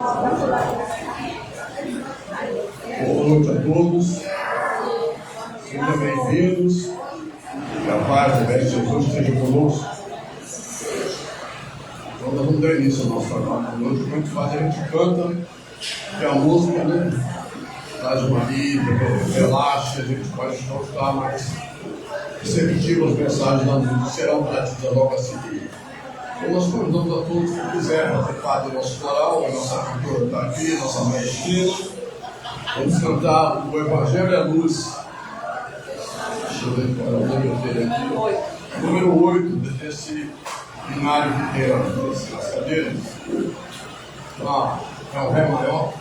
Boa noite a todos, sejam bem-vindos, que a paz do Mestre Jesus esteja conosco. Então, nós vamos dar início ao nosso trabalho de hoje. Como a gente faz? A gente canta, que a música, né? Traz uma vida, relaxa, a gente pode não ficar mais receptivo às mensagens da música, serão tratadas logo a seguir. Então, nós convidamos a todos que quiserem fazer parte do nosso coral, a nossa cantora está aqui, nossa maestrina. Vamos cantar o Evangelho é a Luz. Deixa eu ver qual é o número dele aqui. Número 8 desse binário que tem nas cadeiras. É o Ré maior.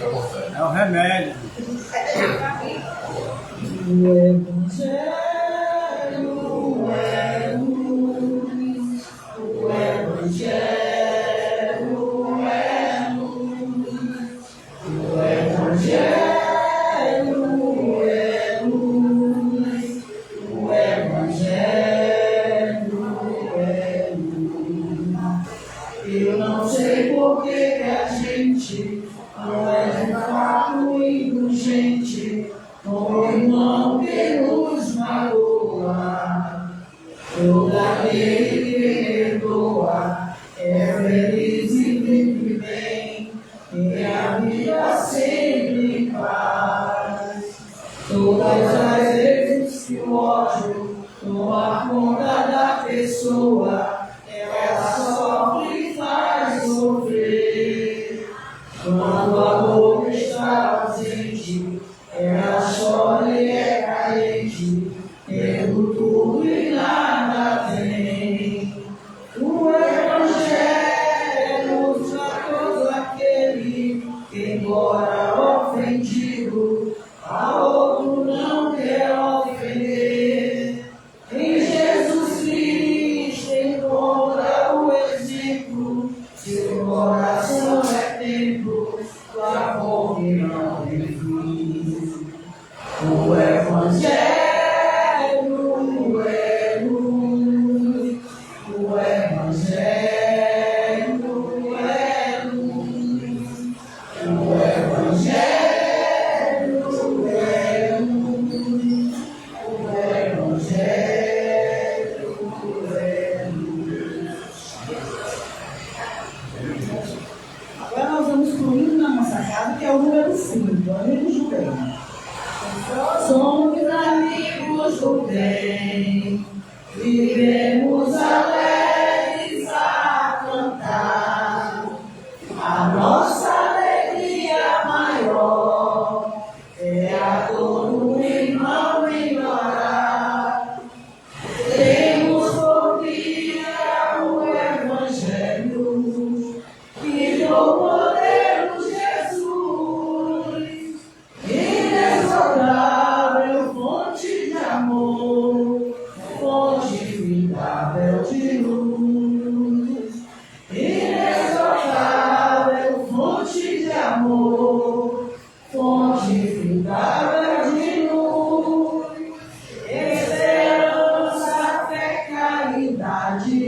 É o remédio. O Evangelho é luz, o Evangelho é luz, o Evangelho é luz, o Evangelho é luz. Eu não sei por que a gente não é de fato indulgente com o irmão que nos magoa. Toda aquele que perdoa é feliz e vive bem, e a vida sempre em paz. Todas as vezes que o ódio toma conta da pessoa, ela sofre e faz sofrer. Quando a boca está ausente, ela chora e é carente, tendo tudo e nada tem. O Evangelho para todo aquele que, embora ofendido, a outro não quer ofender. Em Jesus Cristo encontra o exemplo, seu coração é templo do amor que não tem fim. O Evangelho é luz, o Evangelho é luz, o Evangelho é luz, o Evangelho é luz. Agora nós vamos para o hino na nossa casa, que é o número 5, amigos do bem. Somos amigos do bem, vivemos alegres a cantar. A nossa alegria maior é a dor do irmão ignorar. Temos por guia o Evangelho que do poder de Jesus, inesgotável fonte de amor, fonte infindável de luz. Inesgotável fonte de amor, fonte infindável de luz. Esperança, fé, caridade,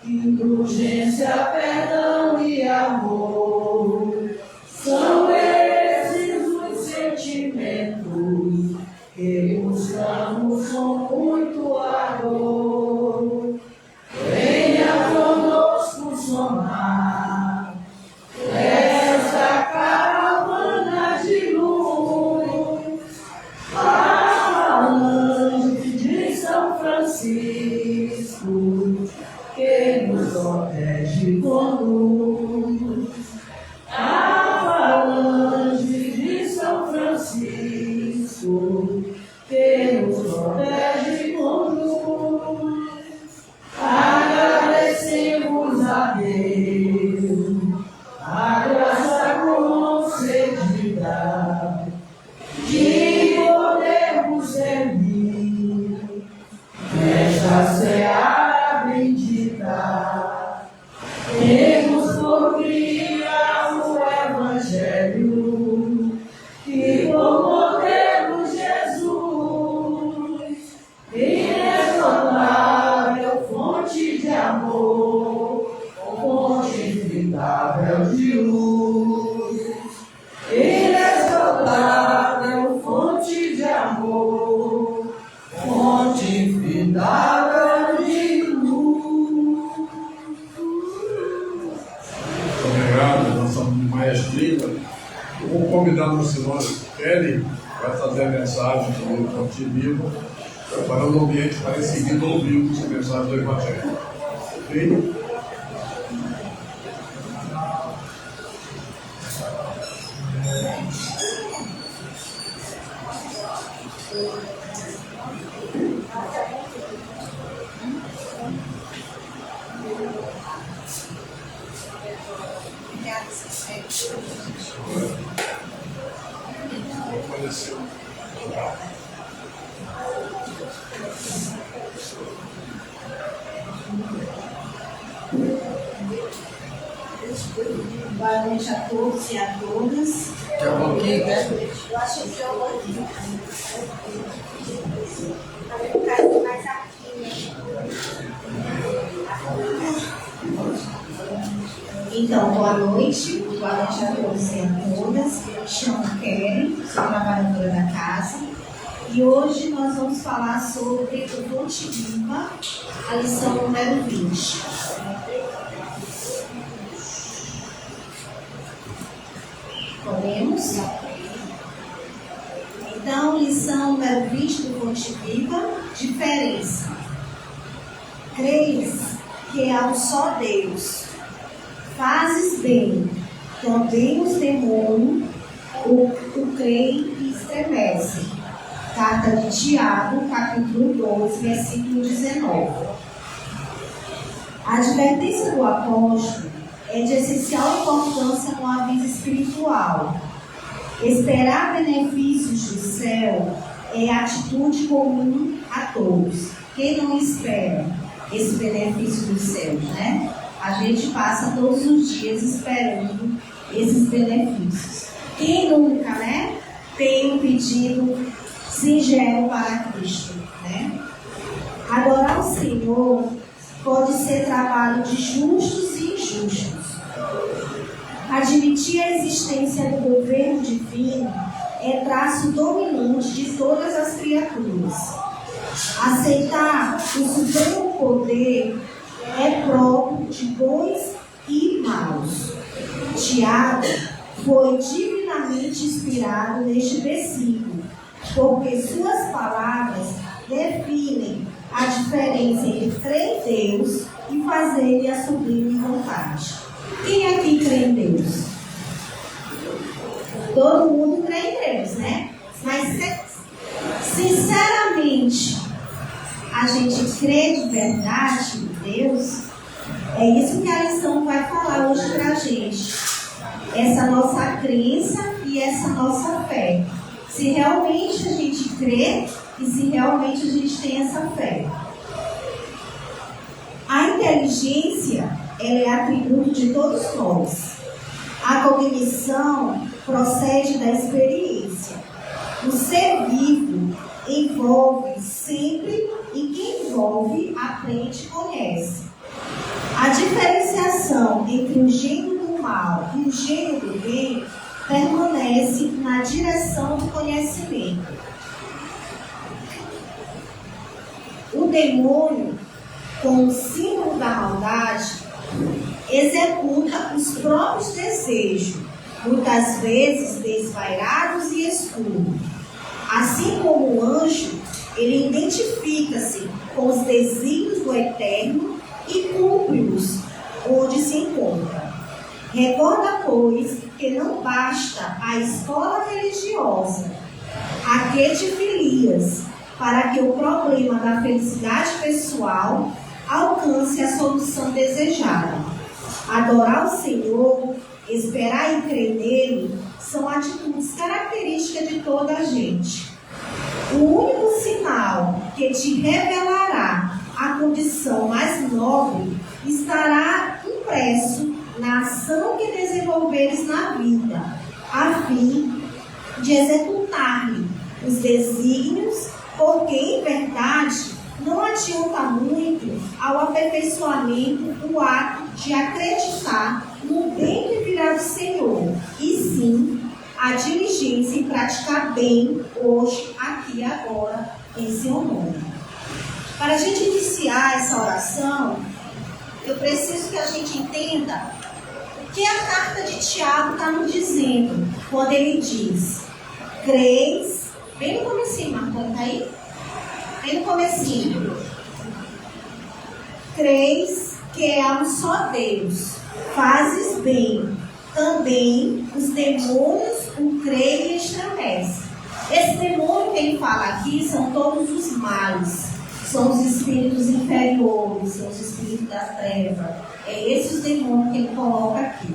indulgência, perdão e amor. São esses os sentimentos que buscamos com muito ardor. Venha conosco somar esta caravana de luz. Falange de São Francisco, que nos protege com luz. A falange de São Francisco, que nos protege com luz. Agradecemos a Deus a graça concedida de podermos servir nesta seara bendita. Temos incomparável de luz, inesgotável fonte de amor, fonte infindável de luz. Muito obrigado, nossa maestrina. Eu vou convidar a nossa senhora Kelly para fazer a mensagem do Fonte Viva, preparando o ambiente para em seguida ouvirmos a mensagem do Evangelho. Ok? Boa noite a todos e a todas. Quer um pouquinho, né? Eu acho que eu vou aqui. Vai ficar mais aqui, né? Então, boa noite a todos e a todas. Eu me chamo Kelly, sou trabalhadora da casa. E hoje nós vamos falar sobre o Fonte Viva, a lição número 20. Podemos? Então, lição número 20 do Fonte Viva, diferença. Creis que há um só Deus. Fazes bem. Também os demônios o creem e estremecem. Carta de Tiago, capítulo 2, versículo 19. A advertência do apóstolo é de essencial importância no aviso espiritual. Esperar benefícios do céu é atitude comum a todos. Quem não espera esse benefício dos céus, né? A gente passa todos os dias esperando esses benefícios. Quem nunca, né, tem um pedido singelo para Cristo, né? Adorar o Senhor pode ser trabalho de justos e injustos. Admitir a existência do governo divino é traço dominante de todas as criaturas. Aceitar o supremo poder é próprio de bons e maus. Tiago foi divinamente inspirado neste versículo, porque suas palavras definem a diferença entre crer em Deus e fazer-lhe a sublime vontade. Quem aqui crê em Deus? Todo mundo crê em Deus, né? Mas, sinceramente, a gente crê de verdade em Deus? É isso que a lição vai falar hoje pra gente. Essa nossa crença e essa nossa fé. Se realmente a gente crê e se realmente a gente tem essa fé. A inteligência, ela é atributo de todos nós. A cognição procede da experiência. O ser vivo envolve sempre e quem envolve aprende e conhece. A diferenciação entre o gênio do mal e o gênio do bem permanece na direção do conhecimento. O demônio, com o símbolo da maldade, executa os próprios desejos, muitas vezes desvairados e escuros. Assim como o anjo, ele identifica-se com os desígnios do Eterno e cumpre-os onde se encontra. Recorda, pois, que não basta a escola religiosa, a que te filias, para que o problema da felicidade pessoal alcance a solução desejada. Adorar o Senhor, esperar e crer nele, são atitudes características de toda a gente. O único sinal que te revelará a condição mais nobre estará impresso na ação que desenvolveres na vida, a fim de executar-lhe os desígnios, porque, em verdade, não adianta muito ao aperfeiçoamento o ato de acreditar no bem que virá do Senhor, e sim a diligência em praticar bem hoje, aqui e agora, em seu nome. Para a gente iniciar essa oração, eu preciso que a gente entenda o que a carta de Tiago está nos dizendo, quando ele diz: creis, bem no comecinho, Marconi, está aí? Bem no comecinho. Creis que há um só Deus, fazes bem, também os demônios o creem e estremecem. Esse demônio que ele fala aqui são todos os males, são os espíritos inferiores, são os espíritos da treva. É esses demônios que ele coloca aqui.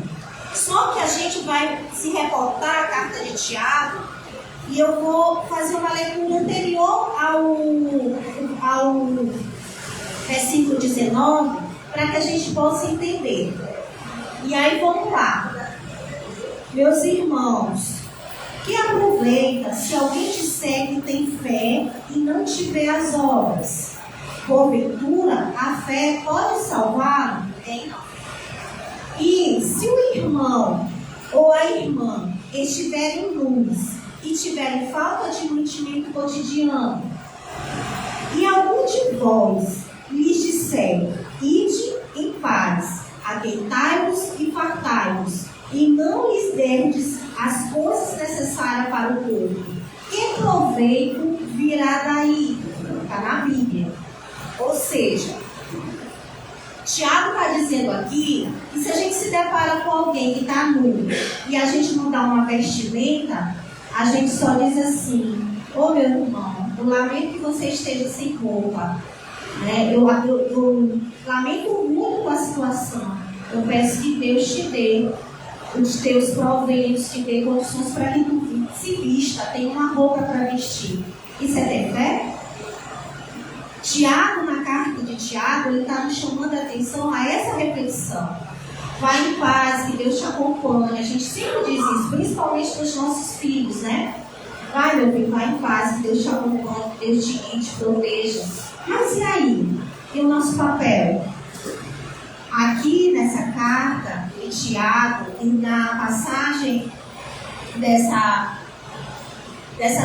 Só que a gente vai se reportar à carta de Tiago, e eu vou fazer uma leitura anterior ao versículo 19, para que a gente possa entender. E aí vamos lá. Meus irmãos, que aproveita se alguém disser que tem fé e não tiver as obras? Porventura, a fé pode salvá-lo? Não. E se o irmão ou a irmã estiverem nus e tiverem falta de mantimento cotidiano, e algum de vós lhes disser: ide em paz, aqueitai-vos e fartai-vos, e não lhes derdes as coisas necessárias para o corpo, que proveito virá daí? Está na Bíblia. Ou seja, Tiago está dizendo aqui que se a gente se depara com alguém que está nu e a gente não dá uma vestimenta, a gente só diz assim: ô meu irmão, eu lamento que você esteja sem roupa, né? Eu lamento muito com a situação. Eu peço que Deus te dê os teus proventos, te dê condições para que tu se vista, tenha uma roupa para vestir. Isso é ter fé? Tiago, na carta de Tiago, ele está nos chamando a atenção a essa reflexão. Vai em paz, que Deus te acompanhe. A gente sempre diz isso, principalmente para os nossos filhos, né? Vai, meu filho, vai em paz, que Deus te acompanhe, que Deus te guie, te proteja. Mas e aí? E o nosso papel? Aqui nessa carta de Tiago, e na passagem dessa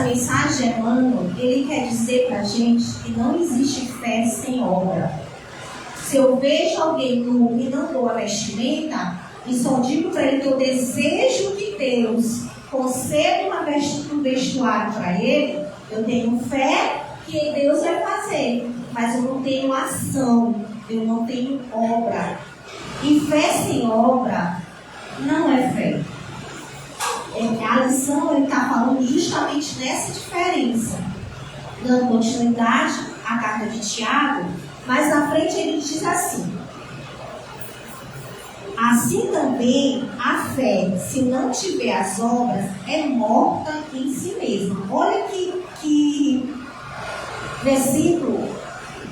mensagem de Emmanuel, ele quer dizer para a gente que não existe fé sem obra. Se eu vejo alguém nu e não dou a vestimenta, e só digo para ele que eu desejo que Deus conceda um vestuário para ele, eu tenho fé que Deus vai fazer, mas eu não tenho ação, eu não tenho obra. E fé sem obra não é fé. A lição ele está falando justamente dessa diferença. Dando continuidade à carta de Tiago, mas na frente ele diz assim: assim também a fé, se não tiver as obras, é morta em si mesma. Olha que versículo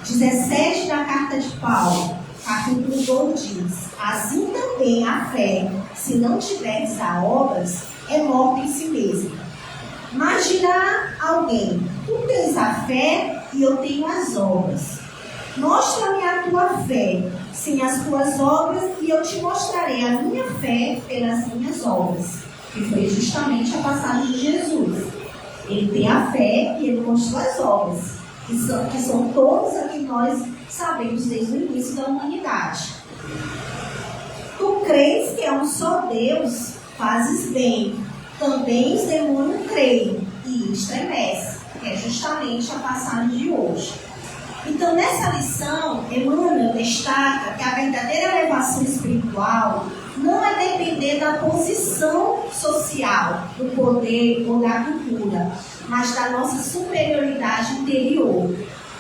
17 da carta de Paulo, capítulo 2 diz: assim também a fé, se não tiver as obras, é morta em si mesma. Mas dirá alguém: tu tens a fé e eu tenho as obras. Mostra-me a tua fé sem as tuas obras, e eu te mostrarei a minha fé pelas minhas obras. Que foi justamente a passagem de Jesus. Ele tem a fé e ele mostrou as obras, que são todas as que nós sabemos desde o início da humanidade. Tu crês que é um só Deus, fazes bem. Também os demônios creem e estremecem, que é justamente a passagem de hoje. Então, nessa lição, Emmanuel destaca que a verdadeira elevação espiritual não é depender da posição social, do poder ou da cultura, mas da nossa superioridade interior,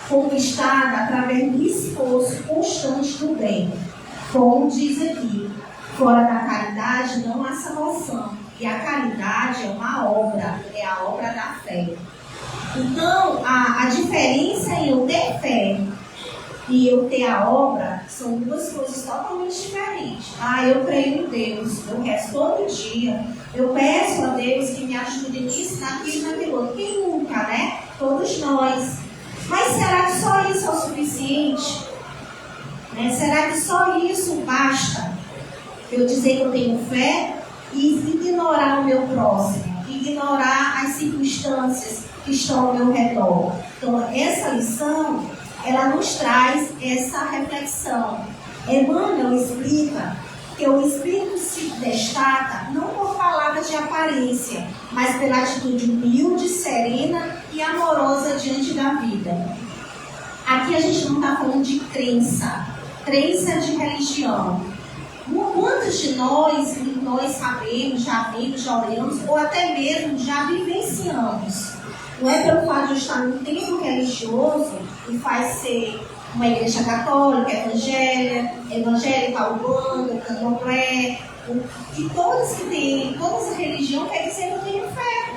conquistada através do esforço constante do bem. Como diz aqui, fora da caridade não há salvação, e a caridade é uma obra, é a obra da fé. Então, a diferença em eu ter fé e eu ter a obra são duas coisas totalmente diferentes. Eu creio em Deus, eu rezo todo dia, eu peço a Deus que me ajude nisso, naquilo, naquilo outro. Quem nunca, né? Todos nós. Mas será que só isso é o suficiente? Né? Será que só isso basta? Eu dizer que eu tenho fé e ignorar o meu próximo, ignorar as circunstâncias que estão ao meu redor. Então, essa lição, ela nos traz essa reflexão. Emmanuel explica que o espírito se destaca não por palavras de aparência, mas pela atitude humilde, serena e amorosa diante da vida. Aqui a gente não está falando de crença de religião. Muitos de nós sabemos, já vimos, já olhamos, ou até mesmo já vivenciamos. Não é pelo fato de estar no templo religioso e faz ser uma igreja católica, evangélica, umbanda, candomblé, e todas que têm, todas as religiões quer dizer que eu tenho fé.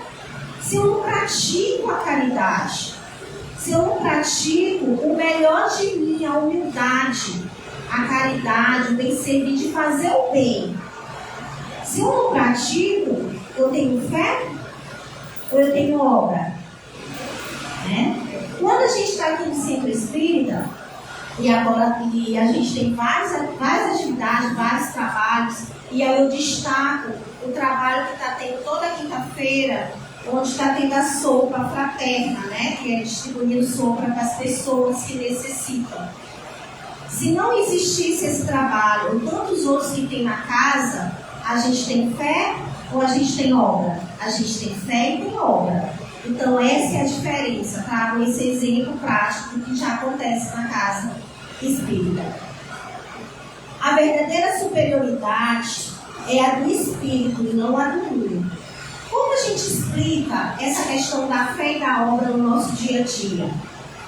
Se eu não pratico a caridade, se eu não pratico o melhor de mim, a humildade, a caridade, o bem servir, de fazer o bem. Se eu não pratico, eu tenho fé ou eu tenho obra? Né? Quando a gente está aqui no Centro Espírita, e a gente tem várias atividades, vários trabalhos, e aí eu destaco o trabalho que está tendo toda quinta-feira, onde está tendo a sopa fraterna, né? Que é distribuindo sopa para as pessoas que necessitam. Se não existisse esse trabalho, ou tantos outros que tem na casa, a gente tem fé ou a gente tem obra? A gente tem fé e tem obra. Então essa é a diferença. Trago esse exemplo prático do que já acontece na casa espírita. A verdadeira superioridade é a do espírito e não a do mundo. Como a gente explica essa questão da fé e da obra no nosso dia a dia?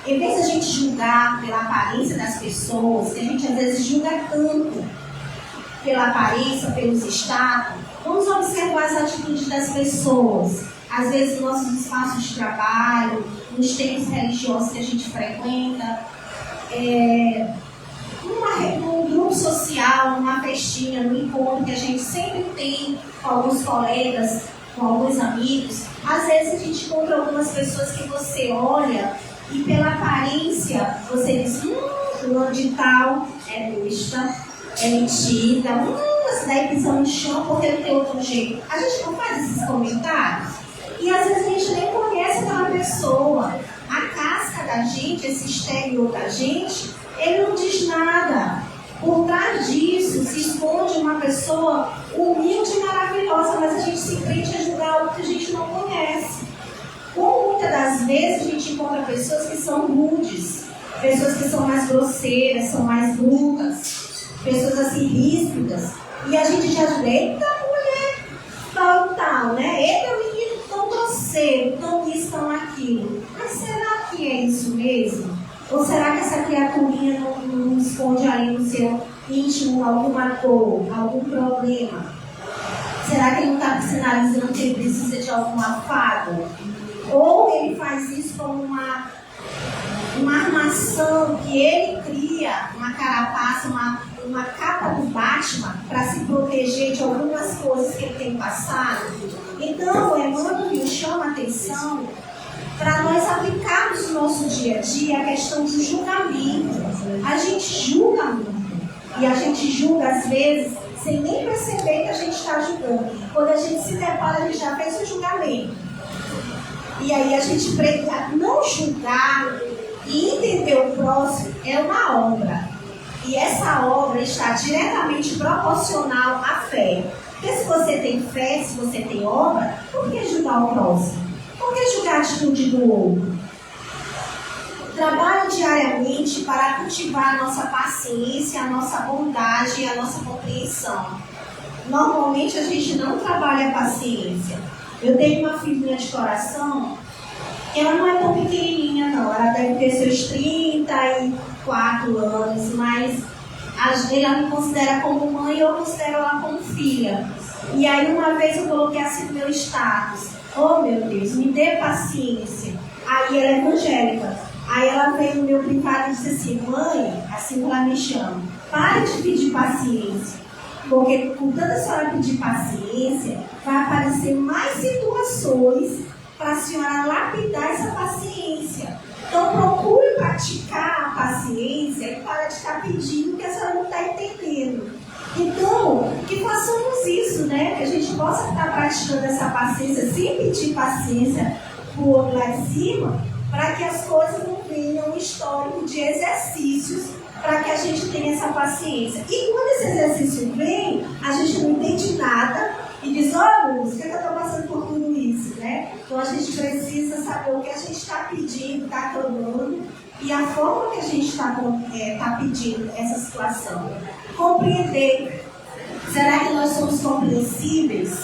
Em vez de a gente julgar pela aparência das pessoas, que a gente às vezes julga tanto pela aparência, pelos status, vamos observar as atitudes das pessoas. Às vezes, nos nossos espaços de trabalho, nos templos religiosos que a gente frequenta, num grupo social, numa festinha, num encontro que a gente sempre tem com alguns colegas, com alguns amigos. Às vezes a gente encontra algumas pessoas que você olha e pela aparência você diz, fulano de tal é besta, é metida, essa daí pisa no chão porque não tem outro jeito. A gente não faz esses comentários. E às vezes a gente nem conhece aquela pessoa. A casca da gente, esse exterior da gente, ele não diz nada. Por trás disso se esconde uma pessoa humilde e maravilhosa, mas a gente se prende a julgar algo que a gente não conhece. Como muitas das vezes a gente encontra pessoas que são rudes, pessoas que são mais grosseiras, são mais brutas, pessoas assim ríspidas, e a gente já julga, eita mulher, tal, né? Eita menino tão grosseiro, tão isso, tão aquilo. Mas será que é isso mesmo? Ou será que essa criaturinha não esconde ali no seu íntimo alguma dor, algum problema? Será que ele não está sinalizando que ele precisa de algum afago? Ou ele faz isso como uma armação que ele cria, uma carapaça, uma capa do Batman para se proteger de algumas coisas que ele tem passado? Então, o Emmanuel chama a atenção para nós aplicarmos no nosso dia a dia a questão do julgamento. A gente julga muito. E a gente julga, às vezes, sem nem perceber que a gente está julgando. Quando a gente se depara, a gente já fez o julgamento. E aí a gente precisa não julgar e entender o próximo é uma obra. E essa obra está diretamente proporcional à fé. Porque se você tem fé, se você tem obra, por que julgar o próximo? Por que julgar a atitude do outro? Trabalhe diariamente para cultivar a nossa paciência, a nossa bondade e a nossa compreensão. Normalmente a gente não trabalha a paciência. Eu tenho uma filhinha de coração, ela não é tão pequenininha não, ela deve ter seus 34 anos, mas ela me considera como mãe e eu considero ela como filha. E aí uma vez eu coloquei assim no meu status, oh meu Deus, me dê paciência. Aí ela é evangélica, aí ela veio no meu privado e disse assim, mãe, assim que ela me chama, pare de pedir paciência. Porque com tanta senhora pedir paciência, vai aparecer mais situações para a senhora lapidar essa paciência. Então procure praticar a paciência e para de estar pedindo que a senhora não está entendendo. Então, que façamos isso, né? Que a gente possa estar praticando essa paciência sem pedir paciência para o outro lá de cima, para que as coisas não venham um histórico de exercícios, para que a gente tenha essa paciência. E quando esse exercício vem, a gente não entende nada e diz, olha, Luz, por que eu estou passando por tudo isso, né? Então a gente precisa saber o que a gente está pedindo, está clamando, e a forma que a gente está pedindo essa situação. Compreender. Será que nós somos compreensíveis?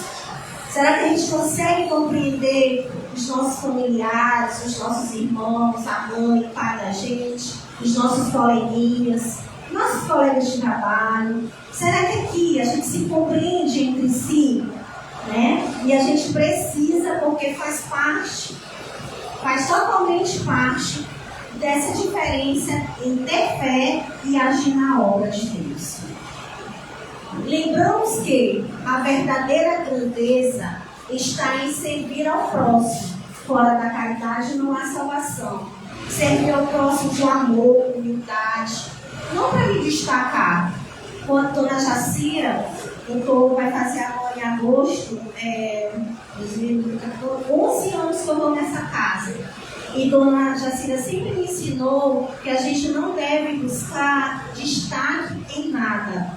Será que a gente consegue compreender os nossos familiares, os nossos irmãos, a mãe, o pai da gente, os nossos coleguinhas, nossos colegas de trabalho? Será que aqui a gente se compreende entre si? Né? E a gente precisa, porque faz totalmente parte dessa diferença em ter fé e agir na obra de Deus. Lembramos que a verdadeira grandeza está em servir ao próximo. Fora da caridade não há salvação. Servir ao próximo com amor, humildade, não para me destacar. Quando a Dona Jacira, vai fazer agora em agosto, 2014, 11 anos que eu estou nessa casa. E Dona Jacira sempre me ensinou que a gente não deve buscar destaque em nada.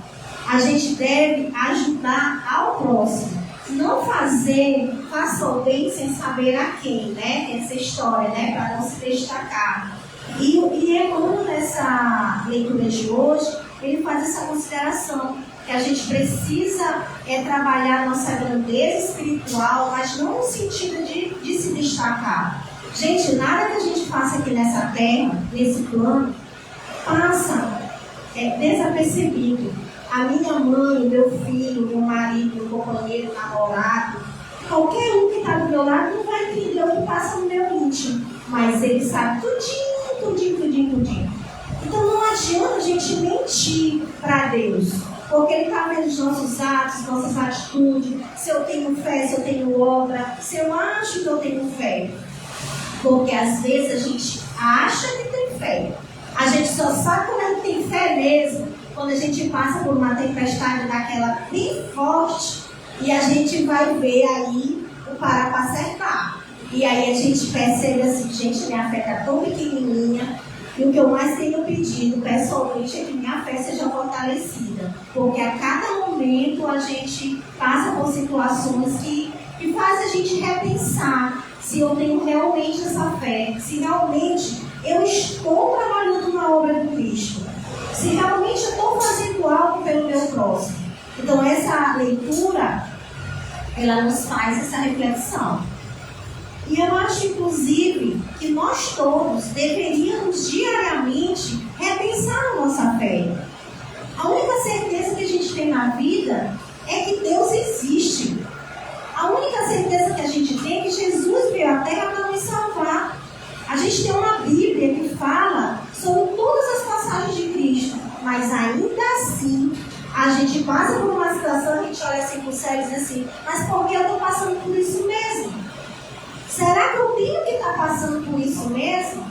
A gente deve ajudar ao próximo. Não faça o bem sem saber a quem, né? Essa história, né? Para não se destacar. E Emmanuel, nessa leitura de hoje, ele faz essa consideração, que a gente precisa trabalhar a nossa grandeza espiritual, mas não no sentido de se destacar. Gente, nada que a gente faça aqui nessa terra, nesse plano, passa desapercebido. A minha mãe, o meu filho, meu marido, meu companheiro, namorado, qualquer um que está do meu lado não vai entender o que passa no meu íntimo, mas ele sabe tudinho. Então não adianta a gente mentir para Deus, porque Ele está vendo os nossos atos, nossas atitudes, se eu tenho fé, se eu tenho obra, se eu acho que eu tenho fé. Porque às vezes a gente acha que tem fé. A gente só sabe quando a gente tem fé mesmo, quando a gente passa por uma tempestade daquela bem forte, e a gente vai ver aí o parar para acertar. E aí a gente percebe assim, gente, minha fé está tão pequenininha, e o que eu mais tenho pedido pessoalmente é que minha fé seja fortalecida. Porque a cada momento a gente passa por situações que faz a gente repensar se eu tenho realmente essa fé, se realmente eu estou trabalhando na obra do Cristo, se realmente eu estou fazendo algo pelo meu próximo. Então essa leitura, ela nos faz essa reflexão. E eu acho, inclusive, que nós todos deveríamos diariamente repensar a nossa fé. A única certeza que a gente tem na vida é que Deus existe. A única certeza que a gente tem é que Jesus veio à Terra para nos salvar. A gente tem uma Bíblia que fala sobre todas as passagens de Cristo, mas ainda assim, a gente passa por uma situação, a gente olha assim para o céu e diz assim, mas por que eu estou passando por isso mesmo? Será que eu tenho que estar passando por isso mesmo?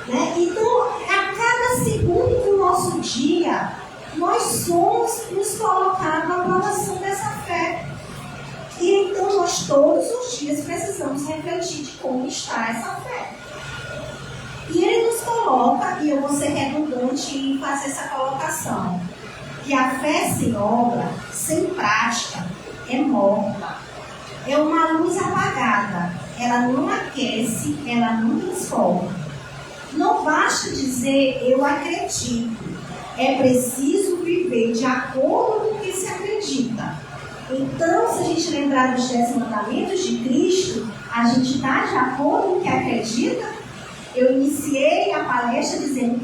Né? Então, a cada segundo do nosso dia, nós somos nos colocados na provação dessa fé. E então, nós todos os dias precisamos refletir de como está essa fé. E ele nos coloca, e eu vou ser redundante em fazer essa colocação, que a fé sem obra, sem prática, é morta. É uma luz apagada. Ela não aquece, ela não transforma. Não basta dizer eu acredito. É preciso viver de acordo com o que se acredita. Então, se a gente lembrar dos 10 mandamentos de Cristo, a gente está de acordo com o que acredita. Eu iniciei a palestra dizendo,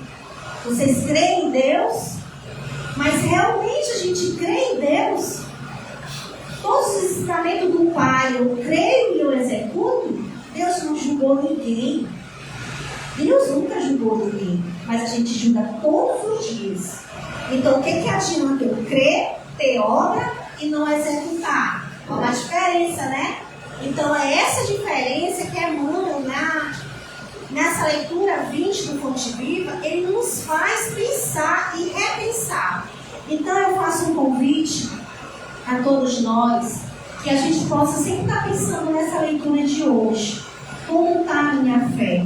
vocês creem em Deus? Mas realmente a gente crê em Deus? Todos os ensinamentos do Pai, eu creio e eu executo. Deus não julgou ninguém. Deus nunca julgou ninguém. Mas a gente julga todos os dias. Então, o que adianta eu crer, ter obra e não executar? É uma diferença, né? Então, é essa diferença que Emmanuel, nessa leitura 20 do Fonte Viva, ele nos faz pensar e repensar. Então eu faço um convite a todos nós, que a gente possa sempre estar pensando nessa leitura de hoje. Como está a minha fé?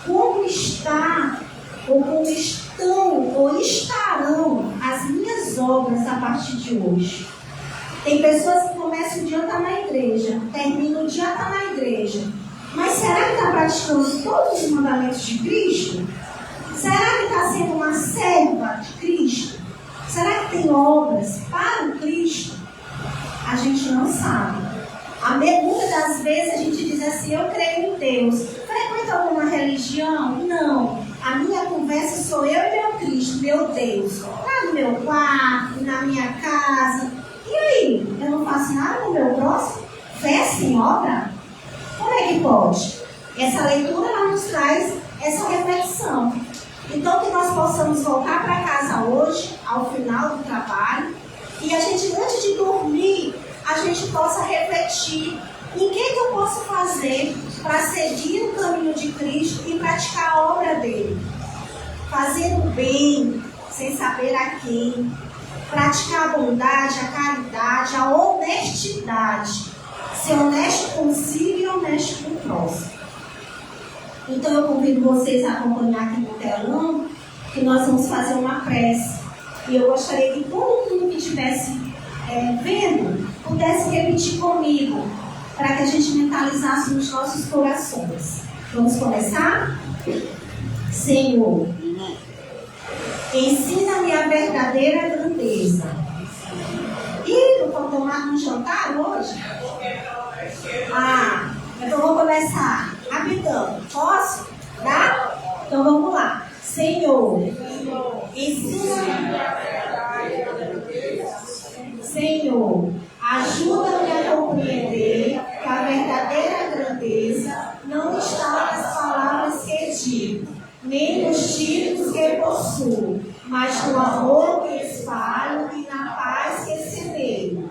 Como está, ou como estão, ou estarão as minhas obras a partir de hoje? Tem pessoas que começam o dia está na igreja, terminam o dia está na igreja. Mas será que está praticando todos os mandamentos de Cristo? Será que está sendo uma serva de Cristo? Será que tem obras para o Cristo? A gente não sabe. Muitas das vezes a gente diz assim, eu creio em Deus. Frequenta alguma religião? Não. A minha conversa sou eu e meu Cristo, meu Deus. Lá no meu quarto, na minha casa. E aí? Eu não faço nada no meu próximo? Fé sem obra? Como é que pode? Essa leitura ela nos traz essa reflexão. Então que nós possamos voltar para casa hoje, ao final do trabalho, e a gente, antes de dormir, a gente possa refletir em que eu posso fazer para seguir o caminho de Cristo e praticar a obra dele. Fazer o bem, sem saber a quem. Praticar a bondade, a caridade, a honestidade. Ser honesto consigo e honesto com o próximo. Então eu convido vocês a acompanhar aqui no telão, que nós vamos fazer uma prece. E eu gostaria que todo mundo que estivesse vendo pudesse repetir comigo, para que a gente mentalizasse nos nossos corações. Vamos começar? Senhor, ensina-me a verdadeira grandeza. Ih, eu vou tomar um jantar hoje? Então vou começar rapidão. Posso? Dá? Então vamos lá. Senhor, ensina-me a verdadeira grandeza. Senhor, ajuda-me a compreender que a verdadeira grandeza não está nas palavras que digo, nem nos títulos que possuo, mas no amor que espalho e na paz que semeio.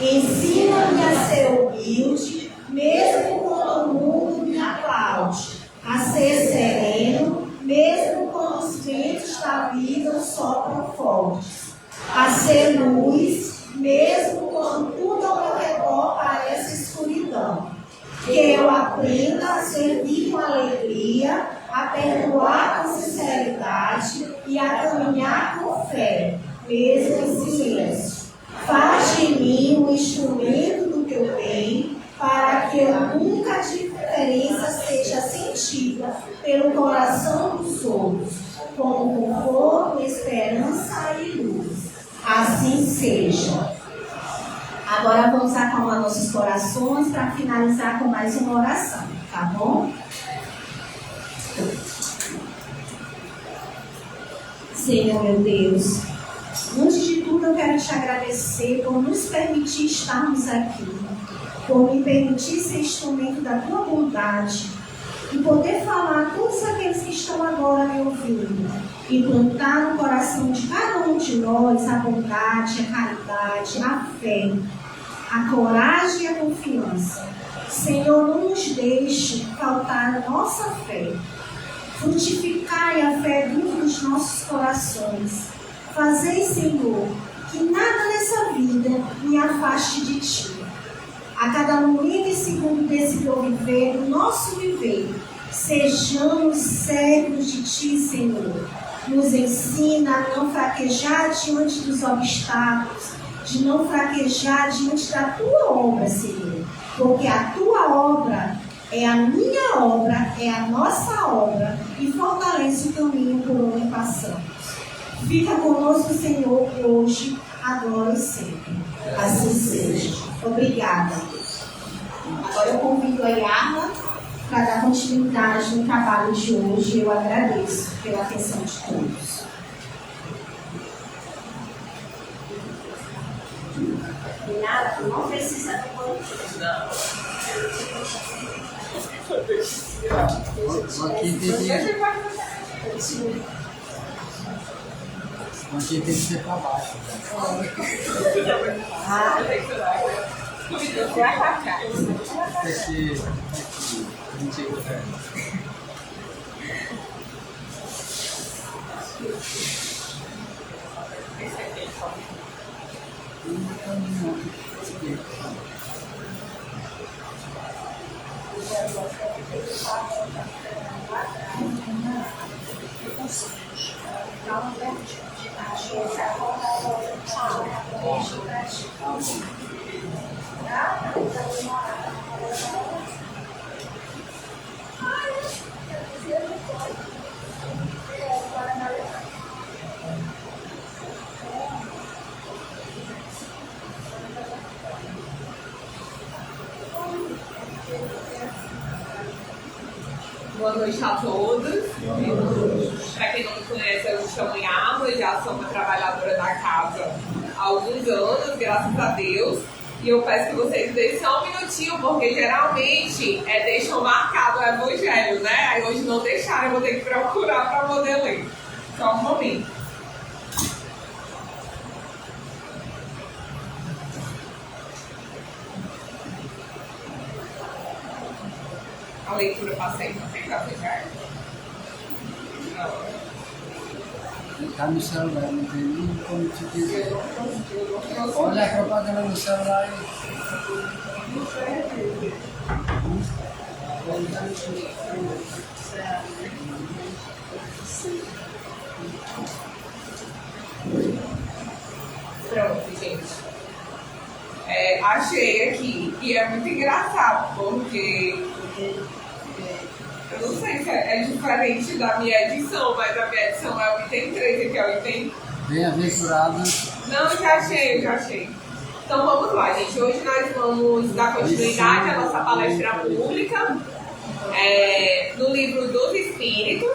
Ensina-me a ser humilde, mesmo quando o mundo me aplaude, a ser sereno, mesmo quando os ventos da vida sopram fortes, a ser luz, mesmo quando tudo ao meu redor parece escuridão. Que eu aprenda a servir com alegria, a perdoar com sinceridade e a caminhar com fé, mesmo em silêncio. Faz de mim um instrumento do teu bem, para que nunca a diferença seja sentida pelo coração dos outros, como conforto, esperança e luz. Assim seja. Agora vamos acalmar nossos corações para finalizar com mais uma oração, tá bom? Senhor meu Deus, antes de tudo eu quero te agradecer por nos permitir estarmos aqui, por me permitir ser instrumento da tua bondade e poder falar a todos aqueles que estão agora me ouvindo e plantar no coração de cada um de nós a bondade, a caridade, a fé, a coragem e a confiança. Senhor, não nos deixe faltar a nossa fé. Frutificai a fé dentro dos nossos corações. Fazei, Senhor, que nada nessa vida me afaste de Ti. A cada momento e segundo desse teu viver, do nosso viver, sejamos servos de Ti, Senhor. Nos ensina a não fraquejar diante dos obstáculos, de não fraquejar diante da Tua obra, Senhor. Porque a Tua obra é a minha obra, é a nossa obra e fortalece o caminho por onde passamos. Fica conosco, Senhor, hoje, agora e sempre. Assim seja. Obrigada. Agora eu convido a Yarla para dar continuidade no trabalho de hoje. Eu agradeço pela atenção de todos. Nada, não precisa de não. Aqui tem que ser para baixo. Aqui. Esse aqui, só. Boa noite a todos. Para quem não me conhece, eu me chamo Yama, já sou uma trabalhadora da casa há alguns anos, graças a Deus. E eu peço que vocês deixem só um minutinho, porque geralmente deixam marcado o evangelho, né? Aí hoje não deixaram, eu vou ter que procurar para poder ler. Só um momento. A leitura passei, não tem para ficar? Não. Tá no celular, não tem nem como te dizer. Eu não Olha a propaganda no celular aí. Pronto, gente. Achei aqui. E é muito engraçado, porque eu não sei se é diferente da minha edição, mas a minha edição é o item 3, aqui é o item. Bem-aventurado. Não, já achei. Então vamos lá, gente. Hoje nós vamos dar continuidade à nossa palestra pública no livro dos Espíritos,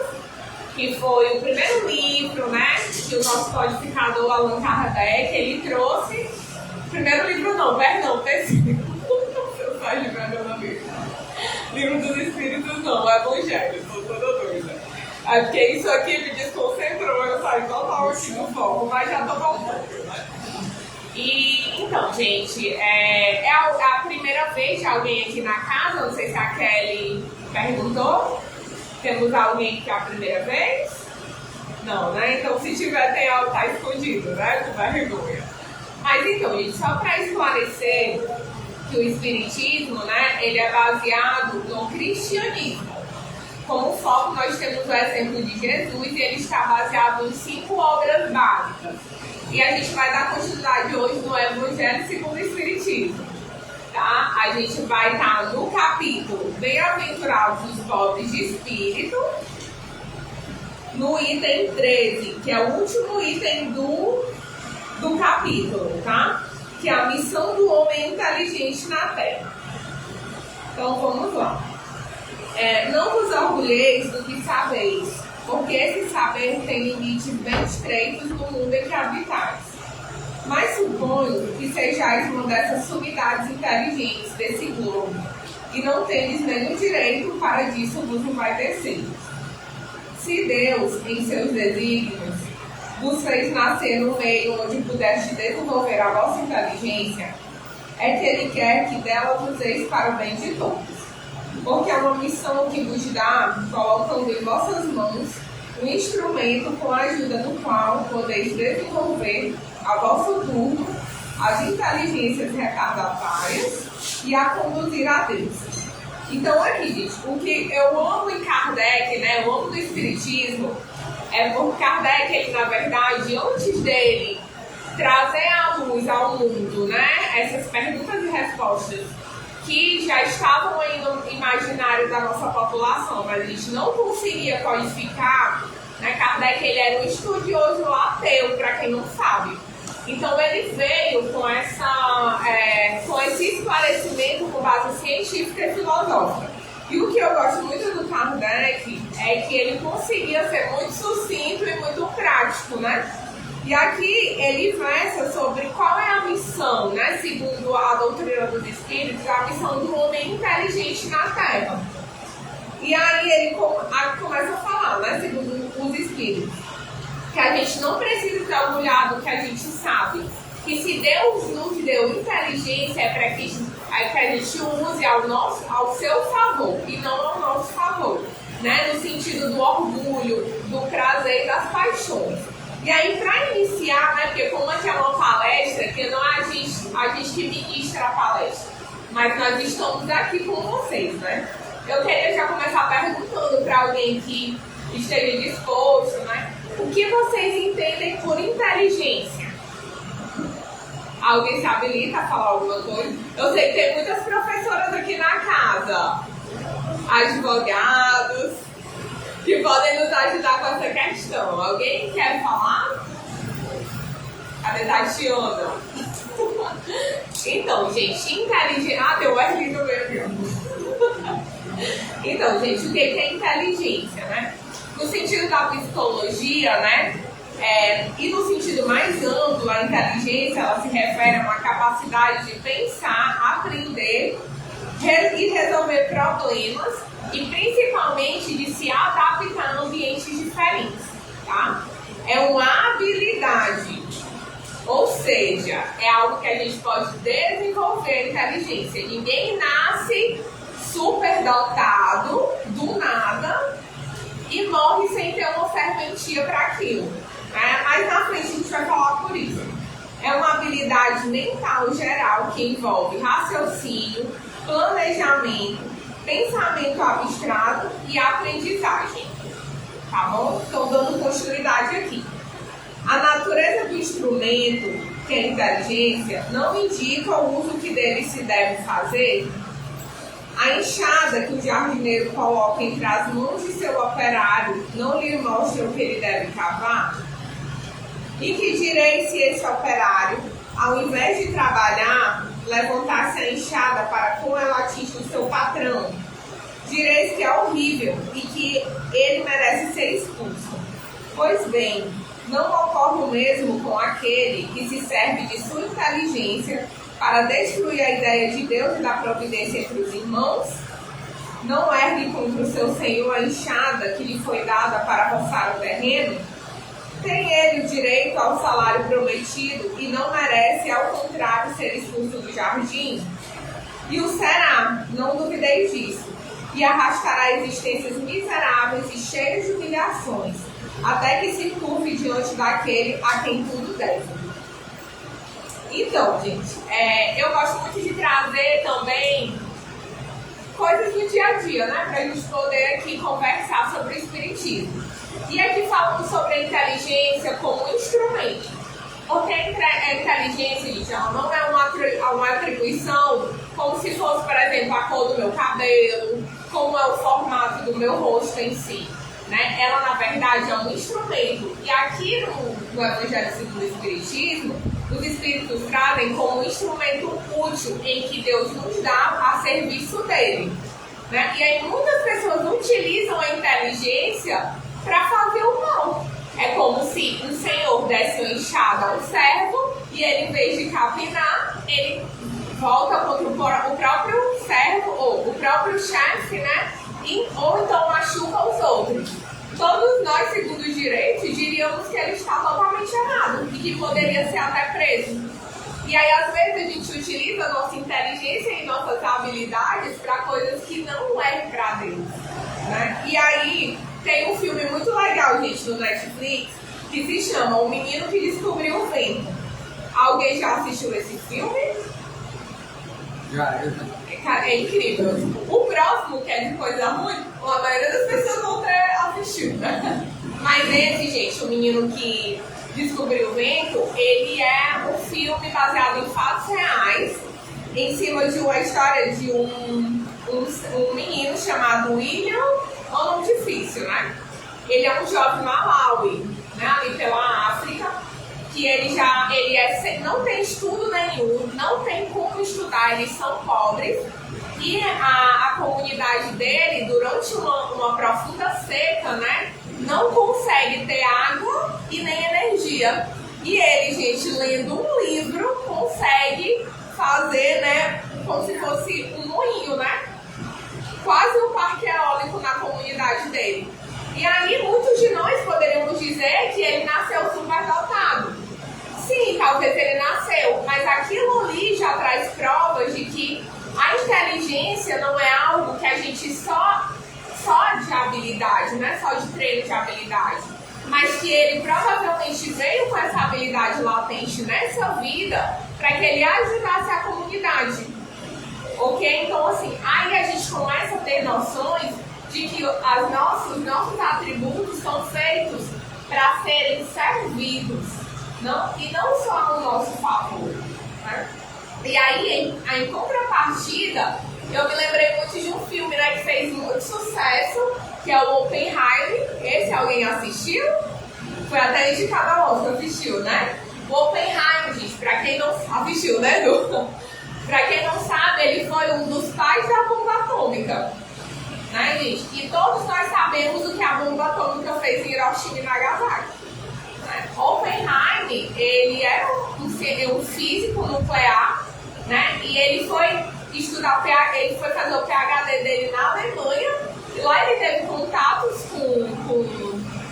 que foi o primeiro livro, né, que o nosso codificador Allan Kardec, ele trouxe. Primeiro livro não, perdão, terceiro. Eu saio de verdade livro dos Espíritos não, é Evangelho, estou toda doida. É porque isso aqui me desconcentrou, eu saí total aqui no foco, mas já estou voltando, né? E, então, gente, é a primeira vez de alguém aqui na casa, não sei se a Kelly perguntou. Temos alguém que é a primeira vez? Não, né? Então, se tiver, tem algo tá escondido, né? Com vergonha. Mas, então, gente, só para esclarecer que o Espiritismo, né, ele é baseado no cristianismo. Como foco, nós temos o exemplo de Jesus e ele está baseado em 5 obras básicas. E a gente vai dar continuidade hoje no Evangelho segundo o Espiritismo. Tá? A gente vai estar no capítulo Bem-aventurados os pobres de espírito, no item 13, que é o último item do capítulo, tá? Que é a missão do homem inteligente na Terra. Então vamos lá. Não vos orgulheis do que sabeis, porque esse saber tem limites bem estreitos no mundo em que habitais. Mas suponho que sejais uma dessas sumidades inteligentes desse globo, e não tendes nenhum direito para disso vos envaidecer. Se Deus, em seus desígnios, vos fez nascer no meio onde pudeste desenvolver a vossa inteligência, é que Ele quer que dela useis para o bem de todos. Porque é uma missão que vos dá, colocando em vossas mãos um instrumento com a ajuda do qual podeis desenvolver a vosso turno as inteligências retardatárias e a conduzir a Deus. Então aqui, gente, o que eu amo em Kardec, né, eu amo no Espiritismo, é porque Kardec, ele, na verdade, antes dele trazer à luz ao mundo, né, essas perguntas e respostas que já estavam aí no imaginário da nossa população, mas a gente não conseguia codificar, né? Kardec, ele era um estudioso ateu, para quem não sabe. Então ele veio com esse esclarecimento com base científica e filosófica. E o que eu gosto muito do Kardec é que ele conseguia ser muito sucinto e muito prático, né? E aqui ele versa sobre qual é a missão, né? Segundo a doutrina dos Espíritos, a missão do homem inteligente na Terra. E aí ele começa a falar, né? Segundo os Espíritos, que a gente não precisa ter orgulhado do que a gente sabe. Que se Deus nos deu inteligência é para que a gente use ao seu favor e não ao nosso favor. né? No sentido do orgulho, do prazer e das paixões. E aí, para iniciar, né? Porque como aqui é uma palestra, que não é a gente que ministra a palestra, mas nós estamos aqui com vocês, né? Eu queria já começar perguntando para alguém que esteja disposto, né? O que vocês entendem por inteligência? Alguém se habilita a falar alguma coisa? Eu sei que tem muitas professoras aqui na casa, advogados, que podem nos ajudar com essa questão. Alguém quer falar? Cadê Tatiana? Então, gente, inteligência... Ah, tem o Wesley no meio. Então, gente, o que é inteligência, né? No sentido da psicologia, né? E no sentido mais amplo, a inteligência, ela se refere a uma capacidade de pensar, aprender e resolver problemas e principalmente de se adaptar a ambientes diferentes, tá? É uma habilidade, ou seja, é algo que a gente pode desenvolver inteligência. Ninguém nasce superdotado do nada e morre sem ter uma serventia para aquilo, né? Mais na frente a gente vai falar por isso. É uma habilidade mental geral que envolve raciocínio, planejamento, pensamento abstrato e aprendizagem. Tá bom? Estou dando continuidade aqui. A natureza do instrumento, que é a inteligência, não indica o uso que dele se deve fazer. A enxada que o jardineiro coloca entre as mãos de seu operário não lhe mostra o que ele deve cavar? E que direi se esse operário, ao invés de trabalhar, levantasse a enxada para com ela atingir o seu patrão? Direis que é horrível e que ele merece ser expulso. Pois bem, não ocorre o mesmo com aquele que se serve de sua inteligência para destruir a ideia de Deus e da providência entre os irmãos? Não ergue contra o seu senhor a enxada que lhe foi dada para roçar o terreno? Tem ele o direito ao salário prometido e não merece, ao contrário, ser expulso do jardim? E o será, não duvideis disso, e arrastará existências miseráveis e cheias de humilhações, até que se curve diante daquele a quem tudo deve. Então, gente, eu gosto muito de trazer também coisas do dia a dia, né? Pra gente poder aqui conversar sobre o espiritismo. E aqui falando sobre a inteligência como instrumento. Porque a inteligência, gente, ela não é uma atribuição como se fosse, por exemplo, a cor do meu cabelo, como é o formato do meu rosto em si. Né? Ela, na verdade, é um instrumento. E aqui no Evangelho segundo o Espiritismo, os Espíritos trazem como um instrumento útil em que Deus nos dá a serviço dele. Né? E aí muitas pessoas utilizam a inteligência para fazer o mal. É como se um senhor desse uma enxada a um servo e ele, em vez de capinar, ele volta contra o próprio servo ou o próprio chefe, né? Ou então machuca os outros. Todos nós, segundo o direito, diríamos que ele está totalmente errado e que poderia ser até preso. E aí, às vezes, a gente utiliza a nossa inteligência e nossas habilidades para coisas que não é para Deus. Né? E aí, tem um filme muito legal, gente, no Netflix, que se chama O Menino que Descobriu o Vento. Alguém já assistiu esse filme? Já, É incrível. O próximo, que é de coisa ruim, a maioria das pessoas vão ter assistido, né? Mas esse, gente, O Menino que Descobriu o Vento, ele é um filme baseado em fatos reais, em cima de uma história de um menino chamado William, é um nome difícil, né? Ele é um jovem Malawi, né? Ali pela África, que não tem estudo nenhum, não tem como estudar, eles são pobres. E a comunidade dele, durante uma profunda seca, né, não consegue ter água e nem energia. E ele, gente, lendo um livro, consegue fazer, né, como se fosse um moinho, né? Quase um parque eólico na comunidade dele. E aí, muitos de nós poderíamos dizer que ele nasceu superdotado. Sim, talvez ele nasceu, mas aquilo ali já traz provas de que a inteligência não é algo que a gente só de habilidade, não é só de treino de habilidade, mas que ele provavelmente veio com essa habilidade latente nessa vida para que ele ajudasse a comunidade. Ok? Então, assim, aí a gente começa a ter noções de que os nossos atributos são feitos para serem servidos, e não só ao nosso favor. Né? E aí, em contrapartida, eu me lembrei muito de um filme, né, que fez muito sucesso, que é o Oppenheimer. Esse alguém assistiu? Foi até indicado ao Oscar, assistiu, né? O Oppenheimer, gente, pra quem não assistiu, né, Du? Pra quem não sabe, ele foi um dos pais da bomba atômica. Né, gente? E todos nós sabemos o que a bomba atômica fez em Hiroshima e Nagasaki. Né? Oppenheimer, ele era um físico nuclear, né? E ele foi ele foi fazer o PhD dele na Alemanha, e lá ele teve contatos com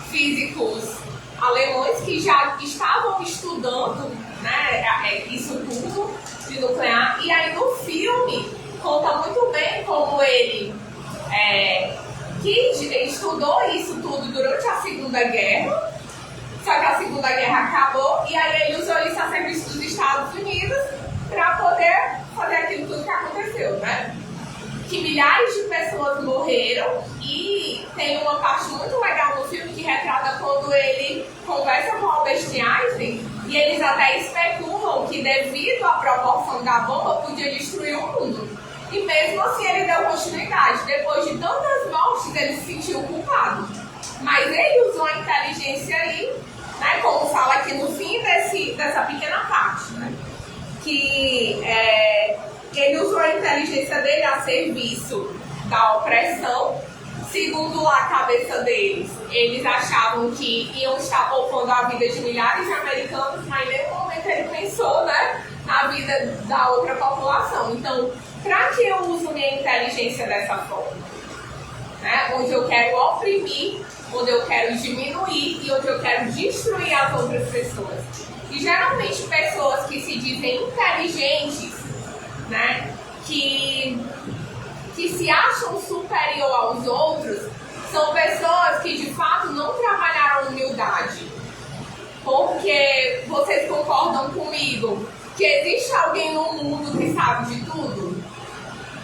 físicos alemães que já estavam estudando, né, isso tudo de nuclear. E aí no filme conta muito bem como ele que estudou isso tudo durante a Segunda Guerra, só que a Segunda Guerra acabou e aí ele usou isso a serviço dos Estados Unidos para poder fazer aquilo tudo que aconteceu, né? Que milhares de pessoas morreram, e tem uma parte muito legal no filme que retrata quando ele conversa com Albert Einstein, e eles até especulam que devido à proporção da bomba podia destruir o mundo. E mesmo assim ele deu continuidade. Depois de tantas mortes, ele se sentiu culpado. Mas ele usou a inteligência aí, né, como fala aqui no fim dessa pequena parte, né, que ele usou a inteligência dele a serviço da opressão. Segundo a cabeça deles, eles achavam que iam estar poupando a vida de milhares de americanos, mas em nenhum momento ele pensou, né, na vida da outra população. Então, para que eu uso minha inteligência dessa forma? Né? Onde eu quero oprimir, onde eu quero diminuir e onde eu quero destruir as outras pessoas. E geralmente pessoas que se dizem inteligentes, né, que se acham superior aos outros, são pessoas que de fato não trabalharam humildade. Porque vocês concordam comigo que existe alguém no mundo que sabe de tudo?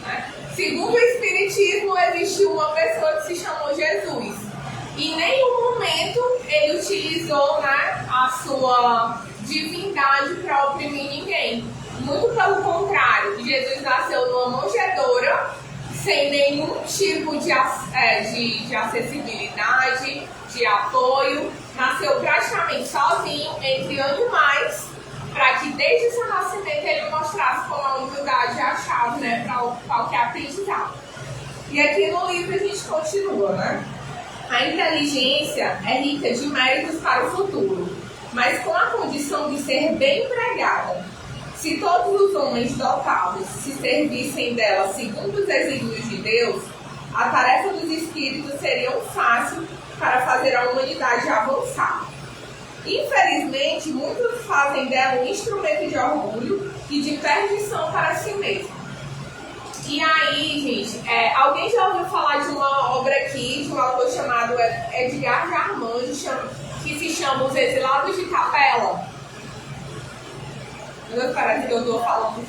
Né? Segundo o Espiritismo, existe uma pessoa que se chamou Jesus. E em nenhum momento ele utilizou, né, a sua divindade para oprimir ninguém. Muito pelo contrário, Jesus nasceu numa manjedoura, sem nenhum tipo de acessibilidade, de apoio. Nasceu praticamente sozinho, entre animais, para que desde seu nascimento ele mostrasse como a humildade é a chave, né, para qualquer aprendizado. E aqui no livro a gente continua, né? A inteligência é rica de méritos para o futuro, mas com a condição de ser bem empregada. Se todos os homens dotados se servissem dela segundo os desígnios de Deus, a tarefa dos espíritos seria fácil para fazer a humanidade avançar. Infelizmente, muitos fazem dela um instrumento de orgulho e de perdição para si mesmo. E aí, gente, alguém já ouviu falar de uma obra aqui, de um autor chamado Edgar de Armand, que se chama Os Exilados de Capela? Parece que eu estou falando.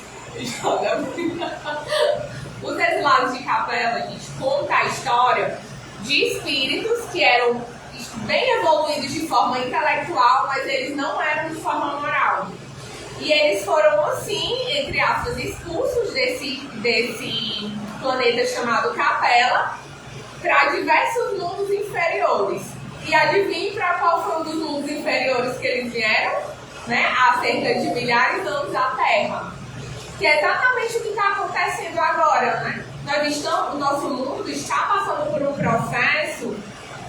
Os Exilados de Capela, gente, conta a história de espíritos que eram bem evoluídos de forma intelectual, mas eles não eram de forma moral. E eles foram, assim, entre aspas, expulsos desse planeta chamado Capela para diversos mundos inferiores. E adivinhe para qual foi um dos mundos inferiores que eles vieram? Né, há cerca de milhares de anos à Terra. Que é exatamente o que está acontecendo agora, né? O nosso mundo está passando por um processo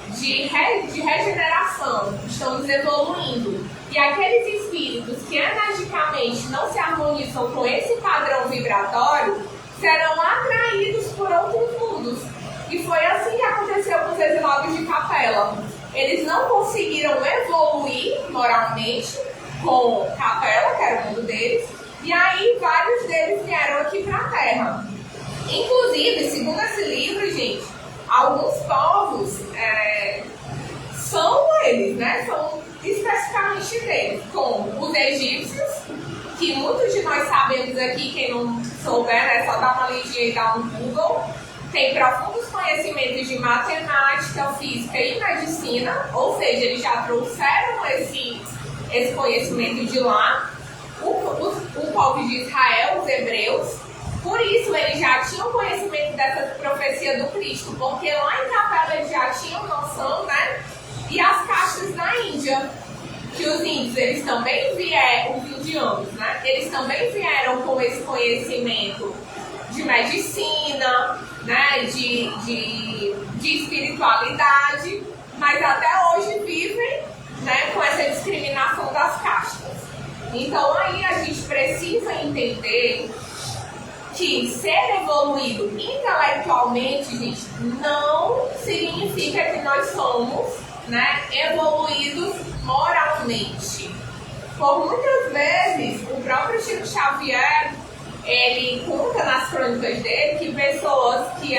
de regeneração. Estamos evoluindo. E aqueles espíritos que energicamente não se harmonizam com esse padrão vibratório serão atraídos por outros mundos. E foi assim que aconteceu com os Exilados de Capela. Eles não conseguiram evoluir moralmente com Capela, que era o mundo deles, e aí vários deles vieram aqui para a Terra. Inclusive, segundo esse livro, gente, alguns povos deles, né? São especificamente deles, como os egípcios, que muitos de nós sabemos aqui, quem não souber, né, só dá uma lidinha e dá um Google. Tem profundos conhecimentos de matemática, física e medicina, ou seja, eles já trouxeram esse conhecimento de lá. O povo de Israel, os hebreus, por isso eles já tinham conhecimento dessa profecia do Cristo, porque lá em Capela eles já tinham noção, né? E as castas da Índia, que os índios, eles também vieram, os indianos, né? Eles também vieram com esse conhecimento de medicina, né? De espiritualidade, mas até hoje vivem, né, com essa discriminação das castas. Então aí a gente precisa entender que ser evoluído intelectualmente, gente, não significa que nós somos, né, evoluídos moralmente. Por muitas vezes, o próprio Chico Xavier, ele conta nas crônicas dele que pessoas que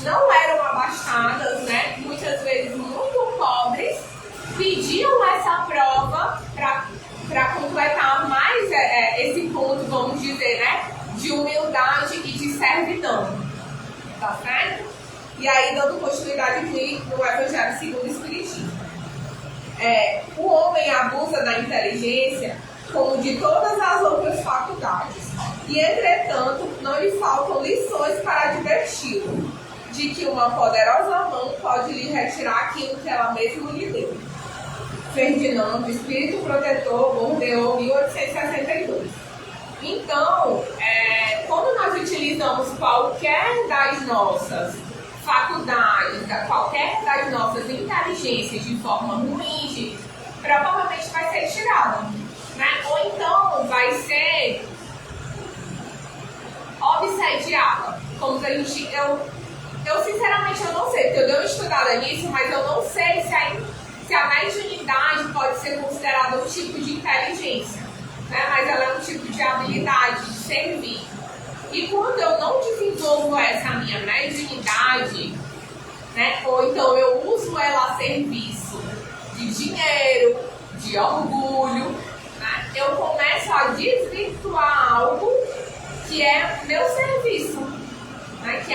não eram abastadas, né, muitas vezes muito pobres, pediam essa prova para completar mais esse ponto, vamos dizer, né, de humildade e de servidão. Tá certo? E aí, dando continuidade aqui no Evangelho segundo o Espiritismo. O homem abusa da inteligência como de todas as outras faculdades. E, entretanto, não lhe faltam lições para adverti-lo de que uma poderosa mão pode lhe retirar aquilo que ela mesma lhe deu. Ferdinando, Espírito Protetor, Bordeaux, 1862. Então, quando nós utilizamos qualquer das nossas faculdades, qualquer das nossas inteligências de forma ruim, gente, provavelmente vai ser tirada, né? Ou então vai ser obsediada. Como que a gente... Eu sinceramente eu não sei, porque eu dei uma estudada nisso, mas eu não sei se a mediunidade pode ser considerada um tipo de inteligência, né? Mas ela é um tipo de habilidade de servir. E quando eu não desenvolvo essa minha mediunidade, né? Ou então eu uso ela a serviço de dinheiro, de orgulho, né? Eu começo a desvirtuar algo que é meu serviço, né? Que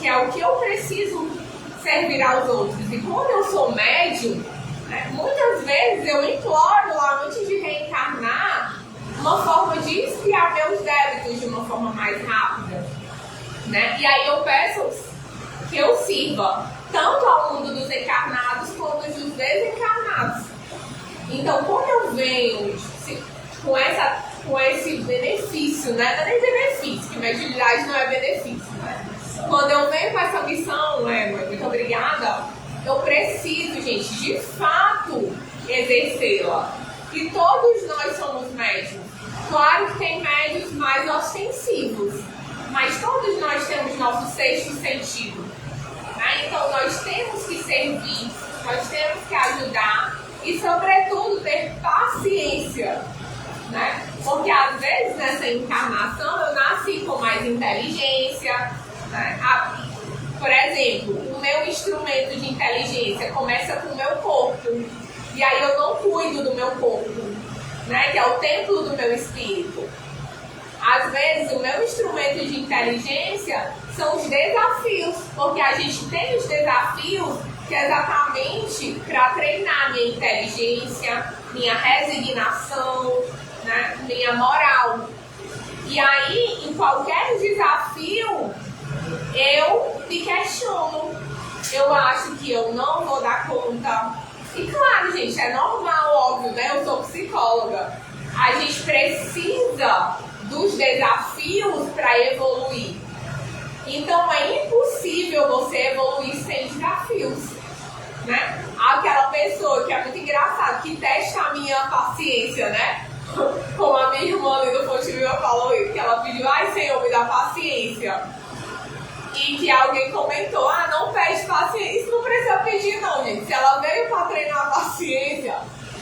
é o que eu preciso servir aos outros. E quando eu sou médium, né, muitas vezes eu imploro lá antes de reencarnar uma forma de expiar meus débitos de uma forma mais rápida, né? E aí eu peço que eu sirva tanto ao mundo dos encarnados quanto dos desencarnados. Então, quando eu venho com esse benefício, né? Não é nem benefício, que mediunidade não é benefício, né? Quando eu venho com essa missão, muito obrigada, eu preciso, gente, de fato exercê-la. E todos nós somos médios. Claro que tem médios mais ostensivos, mas todos nós temos nosso sexto sentido, né? Então nós temos que servir, nós temos que ajudar e, sobretudo, ter paciência, né? Porque às vezes nessa encarnação eu nasci com mais inteligência, né? Por exemplo, o meu instrumento de inteligência começa com o meu corpo, e aí eu não cuido do meu corpo, né? Que é o templo do meu espírito. Às vezes o meu instrumento de inteligência são os desafios, porque a gente tem os desafios que é exatamente para treinar minha inteligência, minha resignação, né? Minha moral. E aí, em qualquer desafio, eu me questiono. Eu acho que eu não vou dar conta. E claro, gente, é normal, óbvio, né? Eu sou psicóloga. A gente precisa dos desafios para evoluir. Então é impossível você evoluir sem desafios, né? Aquela pessoa que é muito engraçada, que testa a minha paciência, né? Como a minha irmã ali do Fonte Viva falou isso, que ela pediu, ai Senhor, me dá paciência. E que alguém comentou, não pede paciência. Isso não precisa pedir não, gente. Se ela veio para treinar a paciência,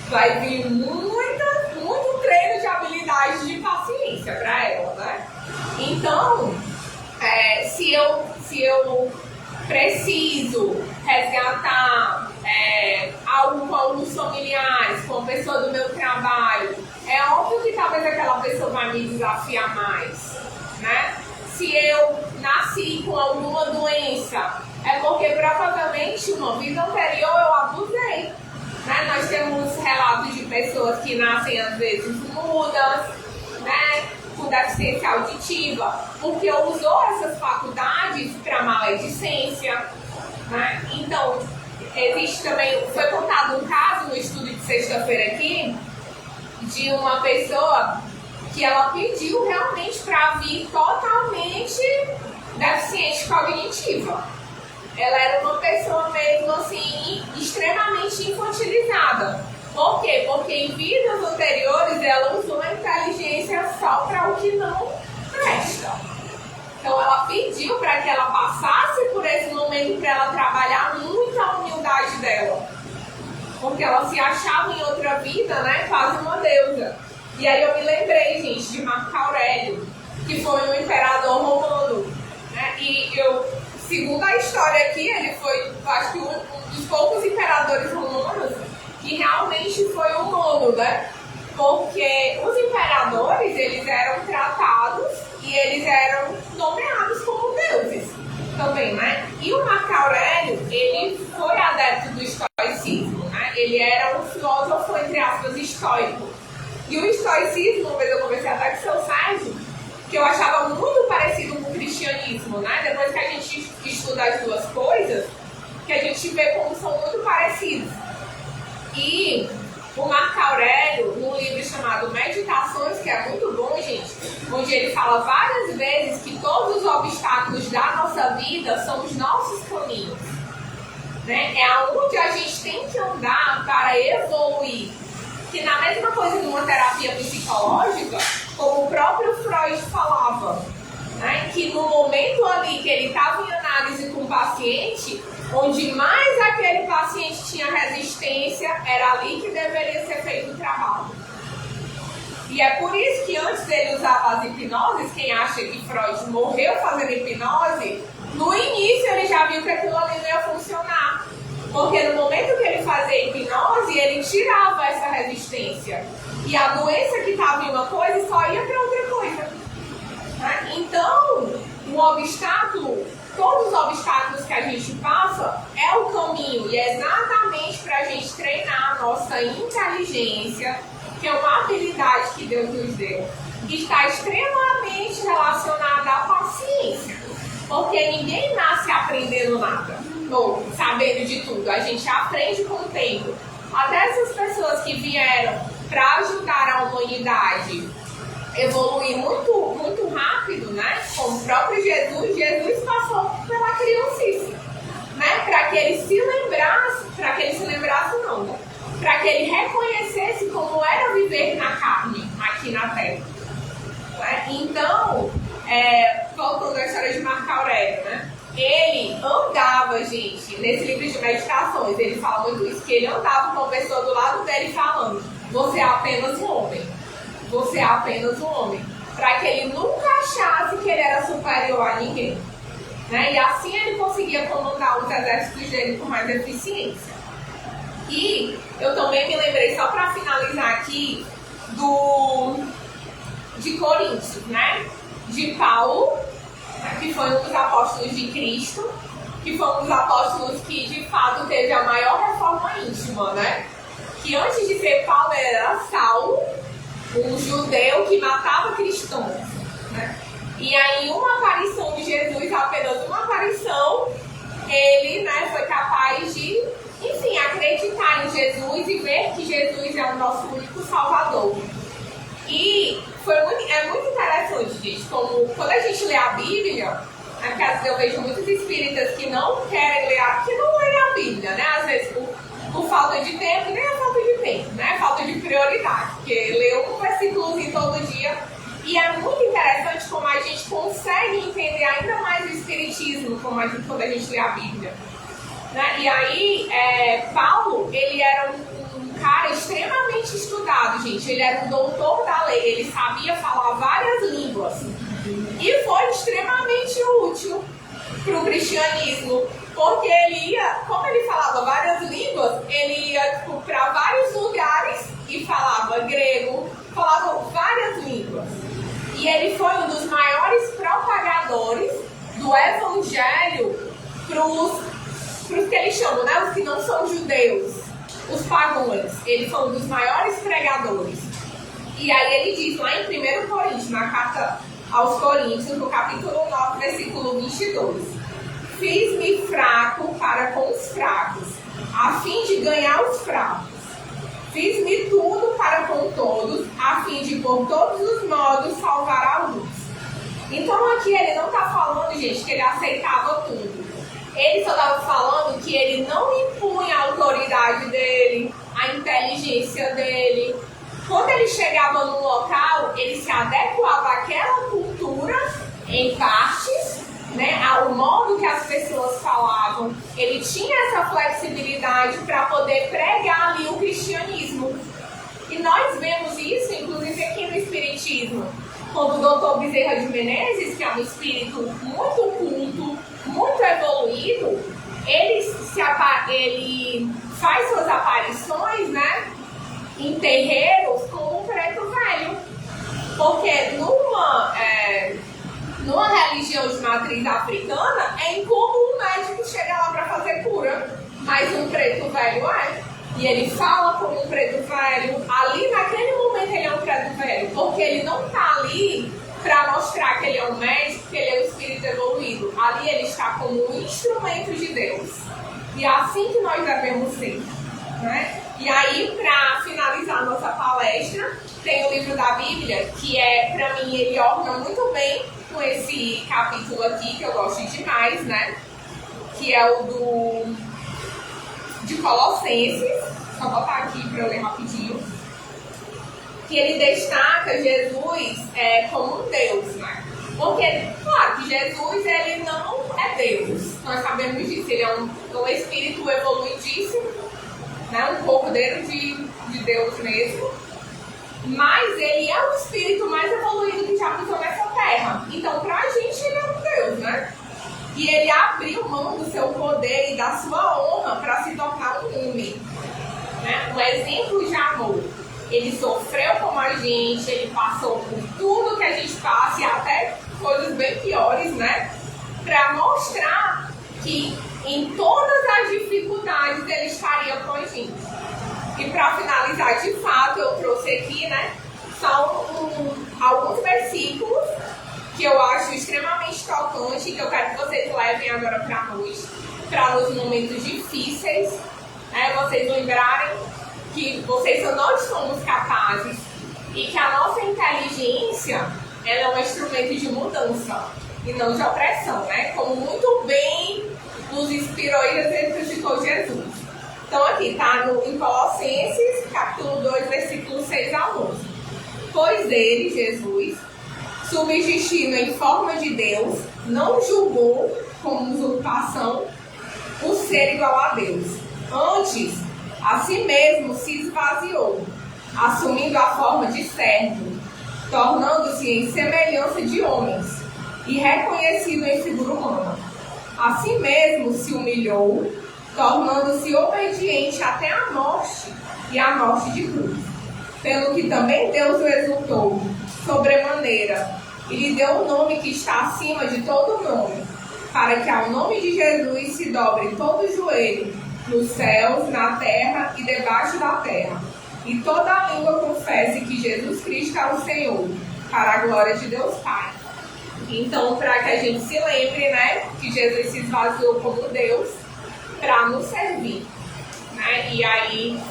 vai vir muito treino de habilidade de paciência para ela, né? Então, se eu preciso resgatar algo com alguns familiares, com a pessoa do meu trabalho, é óbvio que talvez aquela pessoa vai me desafiar mais, né? Se eu nasci com alguma doença, é porque provavelmente uma vida anterior eu abusei, né? Nós temos relatos de pessoas que nascem às vezes mudas, né? Com deficiência auditiva, porque usou essas faculdades para maledicência, né? Então, existe também, foi contado um caso no estudo de sexta-feira aqui, de uma pessoa que ela pediu realmente para vir totalmente deficiente cognitiva. Ela era uma pessoa mesmo assim, extremamente infantilizada. Por quê? Porque em vidas anteriores ela usou a inteligência só para o que não presta. Então ela pediu para que ela passasse por esse momento para ela trabalhar muito a humildade dela. Porque ela se achava em outra vida, né, quase uma deusa. E aí eu me lembrei, gente, de Marco Aurélio, que foi um imperador romano, né? E segundo a história aqui, ele foi, acho que um dos poucos imperadores romanos que realmente foi humano, né? Porque os imperadores, eles eram tratados e eles eram nomeados como deuses também, né? E o Marco Aurélio, ele foi adepto do estoicismo, né? Ele era um filósofo, entre aspas, estoico. E o estoicismo, uma vez eu conversei até com o seu Sérgio, que eu achava muito parecido com o cristianismo, né? Depois que a gente estuda as duas coisas, que a gente vê como são muito parecidos. E o Marco Aurélio, num livro chamado Meditações, que é muito bom, gente, onde ele fala várias vezes que todos os obstáculos da nossa vida são os nossos caminhos, né? É aonde a gente tem que andar para evoluir. Que na mesma coisa de uma terapia psicológica, como o próprio Freud falava, né? Que no momento ali que ele estava em análise com o paciente, onde mais aquele paciente tinha resistência, era ali que deveria ser feito o trabalho. E é por isso que antes dele usar as hipnoses, quem acha que Freud morreu fazendo hipnose, no início ele já viu que aquilo ali não ia funcionar. Porque no momento que ele fazia hipnose, ele tirava essa resistência. E a doença que estava em uma coisa só ia para outra coisa. Né? Então, o obstáculo, todos os obstáculos que a gente passa, é o caminho. E é exatamente para a gente treinar a nossa inteligência, que é uma habilidade que Deus nos deu, que está extremamente relacionada à paciência. Porque ninguém nasce aprendendo nada, ou sabendo de tudo. A gente aprende com o tempo. Até essas pessoas que vieram para ajudar a humanidade evoluir muito, muito rápido, né? Como o próprio Jesus passou pela criancice, né? Para que ele se lembrasse, não, né? Para que ele reconhecesse como era viver na carne, aqui na Terra. Né? Então, voltando à história de Marco Aurélio, né? Ele andava, gente, nesse livro de meditações, ele fala muito isso, que ele andava com uma pessoa do lado dele falando: você é apenas um homem, você é apenas um homem, para que ele nunca achasse que ele era superior a ninguém, né? E assim ele conseguia comandar os exércitos dele com mais eficiência. E eu também me lembrei, só para finalizar aqui, de Coríntios, né? De Paulo, que foi um dos apóstolos de Cristo, que foi um dos apóstolos que de fato teve a maior reforma íntima, né? Que antes de ser Paulo era Saulo, um judeu que matava cristãos, né? E aí, uma aparição de Jesus, apenas uma aparição, ele, né, foi capaz de, enfim, acreditar em Jesus e ver que Jesus é o nosso único Salvador. E é muito interessante, gente, como quando a gente lê a Bíblia, né, porque às vezes eu vejo muitos espíritas que não querem ler, que não leem a Bíblia, né? Às vezes por falta de tempo, nem é falta de tempo, né? Falta de prioridade, porque lê um versículozinho todo dia. E é muito interessante como a gente consegue entender ainda mais o Espiritismo quando a gente lê a Bíblia. Né? E aí, Paulo, ele era um cara extremamente estudado, gente. Ele era um doutor da lei, ele sabia falar várias línguas. E foi extremamente útil para o cristianismo, Porque ele ia, como ele falava várias línguas, ele ia tipo, para vários lugares e falava grego, falava várias línguas. E ele foi um dos maiores propagadores do evangelho para os que eles chamam, né? Os que não são judeus, os pagãos. Ele foi um dos maiores pregadores. E aí ele diz lá em 1 Coríntios, na carta aos Coríntios, no capítulo 9, versículo 22. Fiz-me fraco para com os fracos, a fim de ganhar os fracos. Fiz-me tudo para com todos, a fim de, por todos os modos, salvar alguns. Então aqui ele não está falando, gente, que ele aceitava tudo. Ele só estava falando que ele não impunha a autoridade dele, a inteligência dele. Quando ele chegava num local, ele se adequava àquela cultura em partes, né, ao modo que as pessoas falavam. Ele tinha essa flexibilidade para poder pregar ali o cristianismo. E nós vemos isso, inclusive, aqui no Espiritismo. Quando o doutor Bezerra de Menezes, que é um espírito muito culto, muito evoluído, ele faz suas aparições, né, em terreiros como um preto velho. Porque numa religião de matriz africana, é incomum um médico chegar lá para fazer cura. Mas um preto velho é. E ele fala como um preto velho. Ali, naquele momento, ele é um preto velho. Porque ele não está ali para mostrar que ele é um médico, que ele é um espírito evoluído. Ali ele está como um instrumento de Deus. E é assim que nós devemos ser, né? E aí, para finalizar a nossa palestra, tem o livro da Bíblia, que para mim, ele orna muito bem com esse capítulo aqui, que eu gosto demais, né? Que é o de Colossenses. Só botar aqui para eu ler rapidinho. Que ele destaca Jesus como um Deus, né? Porque, claro, que Jesus, ele não é Deus. Nós sabemos disso. Ele é um espírito evoluidíssimo, né? Um cordeiro de Deus mesmo. Mas ele é o espírito mais evoluído que já pisou nessa terra. Então, pra gente, ele é um Deus, né? E ele abriu mão do seu poder e da sua honra para se tornar um homem, né? Um exemplo de amor. Ele sofreu como a gente, ele passou por tudo que a gente passa e até coisas bem piores, né? Para mostrar que em todas as dificuldades ele estaria com a gente. E para finalizar, de fato, eu trouxe aqui, né? São alguns versículos que eu acho extremamente tocantes, que eu quero que vocês levem agora para nos momentos difíceis, né? Vocês lembrarem que vocês não somos capazes e que a nossa inteligência ela é um instrumento de mudança e não de opressão, né? Como muito bem nos inspirou e exemplificou Jesus. Então aqui está em Colossenses, capítulo 2, versículo 6 a 11. Pois ele, Jesus, subsistindo em forma de Deus, não julgou como usurpação o ser igual a Deus. Antes, a si mesmo se esvaziou, assumindo a forma de servo, tornando-se em semelhança de homens e reconhecido em figura humana. A si mesmo se humilhou, tornando-se obediente até a morte e a morte de cruz. Pelo que também Deus o exaltou sobremaneira e lhe deu o nome que está acima de todo nome, para que ao nome de Jesus se dobre todo o joelho, nos céus, na terra e debaixo da terra, e toda a língua confesse que Jesus Cristo é o Senhor, para a glória de Deus Pai. Então, para que a gente se lembre, né, que Jesus se esvaziou como Deus para nos servir, né? E aí,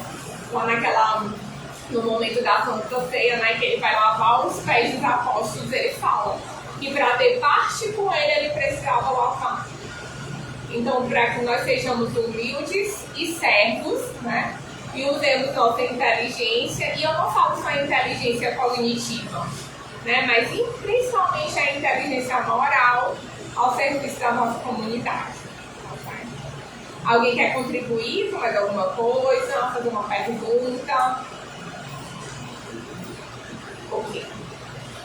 no momento da Santa Ceia, né, que ele vai lavar os pés dos apóstolos, ele fala que para ter parte com ele precisava lavar. Então, para que nós sejamos humildes e servos, né? E usemos nossa inteligência, e eu não falo só inteligência cognitiva, né? Mas principalmente a inteligência moral ao serviço da nossa comunidade. Alguém quer contribuir com mais alguma coisa? Fazer uma pergunta? Ok.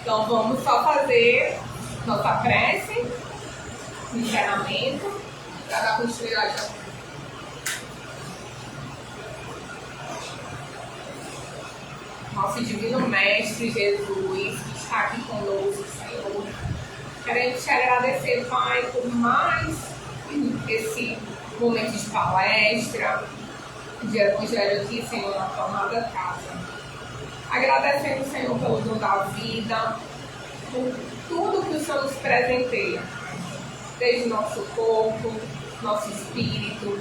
Então vamos só fazer nossa prece, encerramento. para dar continuidade ao nosso Divino Mestre Jesus, que está aqui conosco, Senhor. Queremos te agradecer, Pai, por mais esse momento de palestra, de evangelho aqui, Senhor, na tua amada casa. Agradecendo, Senhor, pelo dom da vida, por tudo que o Senhor nos presenteia, desde nosso corpo, nosso espírito,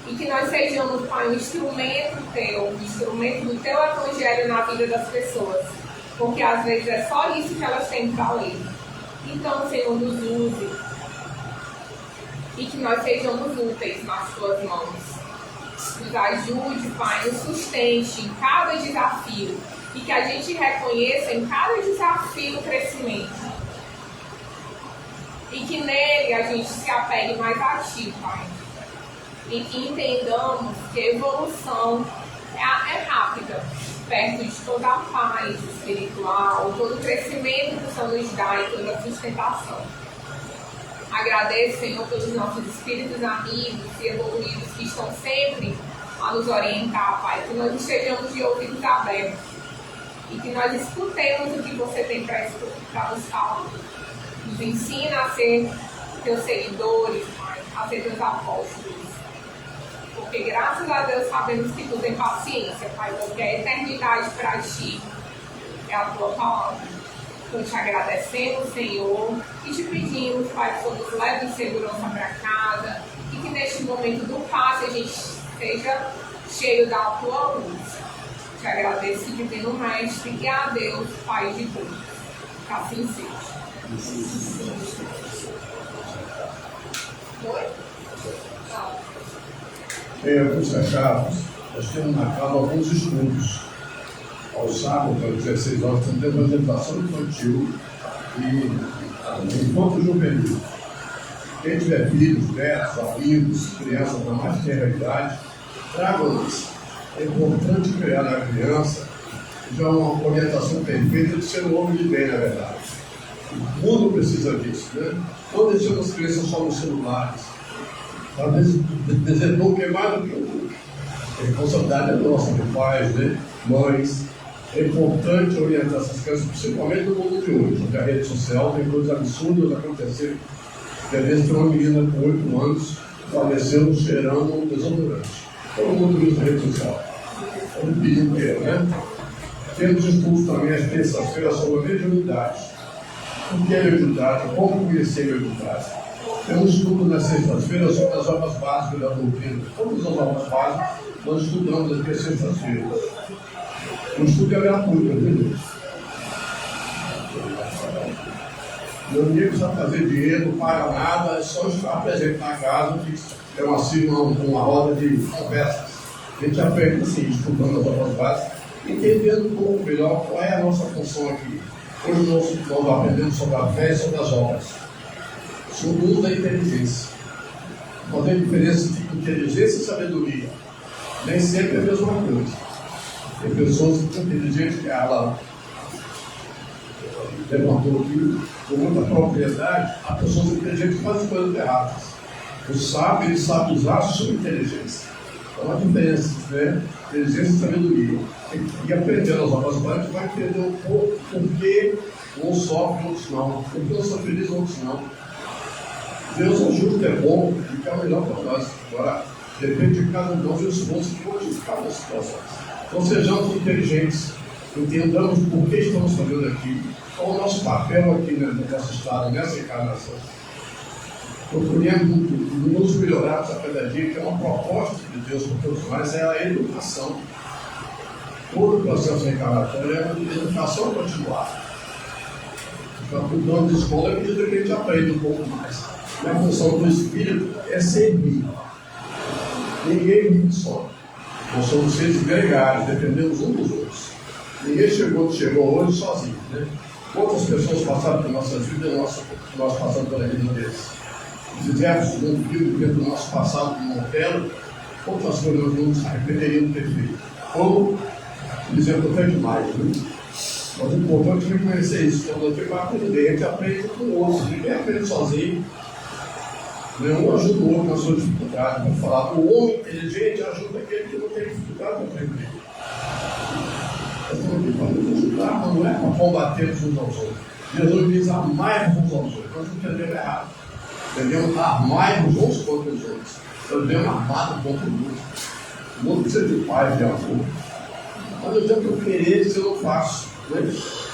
e que nós sejamos, Pai, um instrumento teu, um instrumento do teu evangelho na vida das pessoas, porque às vezes é só isso que elas têm para ler. Então, Senhor, nos use e que nós sejamos úteis nas tuas mãos. Nos ajude, Pai, nos sustente em cada desafio e que a gente reconheça em cada desafio o crescimento. E que nele a gente se apegue mais a Ti, Pai. E que entendamos que a evolução é rápida, perto de toda a paz espiritual, todo o crescimento que o Senhor nos dá e toda a sustentação. Agradeço, Senhor, pelos nossos espíritos amigos e evoluídos que estão sempre a nos orientar, Pai. Que nós estejamos de ouvidos abertos e que nós escutemos o que você tem para nos falar. Nos ensina a ser teus seguidores, Pai, a ser teus apóstolos. Porque graças a Deus sabemos que tu tem paciência, Pai, porque a eternidade para Ti é a Tua palavra. Então te agradecemos, Senhor, e te pedimos, Pai, que nos leve em segurança para casa e que neste momento do passe a gente seja cheio da Tua luz. Te agradeço, Divino Mestre, e a Deus, Pai de tudo. Que assim seja. Oi? Não. Alguns fechados, nós temos na casa alguns estudos. Ao sábado, às 16 horas, temos evangelização infantil e encontro juvenil. Quem tiver filhos, netos, amigos, crianças da mais tenra idade, tragam-nos. É importante criar na criança já uma orientação perfeita de ser um homem de bem, na verdade. O mundo precisa disso, né? Não deixamos as crianças só nos celulares. Às vezes, desejam que é mais do que o mundo. A responsabilidade é nossa, de pais, né? Mães. É importante orientar essas crianças, principalmente no mundo de hoje, onde a rede social tem coisas absurdas acontecendo. Às vezes tem uma menina com 8 anos faleceu cheirando um desodorante. Todo mundo usa a rede social. É um perigo inteiro, né? Temos estudos também às terças-feiras sobre a mediunidade. O que é mediunidade? Como conhecer a mediunidade? Tem um estudo nas sextas-feiras sobre as obras básicas da doutrina. Todas as obras básicas nós estudamos aqui às sextas-feiras. O estudo é gratuito, entendeu? Ninguém precisa fazer dinheiro, não paga nada, é só estar presente na casa, que é uma roda de conversas. A gente aprende assim, estudando as obras básicas, entendendo um pouco melhor qual é a nossa função aqui. Hoje nós aprendemos sobre a fé e sobre as obras. Sobre o uso da inteligência. Qual é a diferença entre inteligência e sabedoria? Nem sempre é a mesma coisa. Tem pessoas que são inteligentes, que ela levantou aqui com muita propriedade, há pessoas inteligentes que fazem coisas erradas. O sábio, ele sabe usar a sua inteligência. Então há diferença, né? Inteligência e sabedoria. E aprendendo as obras básicas, vai entender um pouco por que uns sofrem, outros não. Por que uns são felizes, outros não. Deus é justo, é bom, e quer o melhor para nós. Agora, depende de cada um de nós e o esforço de modificar as situações. Então sejamos inteligentes, entendamos por que estamos fazendo aqui, qual é o nosso papel aqui nessa história, nessa encarnação. Procuremos nos melhorarmos a cada dia, que é uma proposta de Deus para todos nós, é a educação. Todo o processo encarnatório é uma educação continuada. Então, o dono de escola é a medida que a gente aprende um pouco mais. A função do Espírito é servir. Ninguém vive só. Nós somos seres gregários, dependemos uns dos outros. Ninguém chegou hoje sozinho, né? Quantas pessoas passaram por nossas vidas e nós passamos pela vida deles? Se fizermos um filme dentro do nosso passado como Otelo, quantas coisas nós não nos arrependeríamos de ter feito? Ou, dizendo até demais, né? Mas o importante é reconhecer isso. Quando a gente vai aprender, a gente aprende com o outro. Ninguém aprende sozinho. Nenhum ajuda o outro na sua dificuldade. Vamos falar, o homem inteligente ajuda aquele que não tem dificuldade para aprender. Nós estamos aqui para ajudar, mas não é para combater uns aos outros. Jesus diz: amai-vos uns aos outros. Nós entendemos errado. Devemos amar-vos uns contra os outros. Nós devemos amar contra o mundo. O mundo precisa de paz, de amor. Mas não adianta eu querer se eu não faço. Não é isso?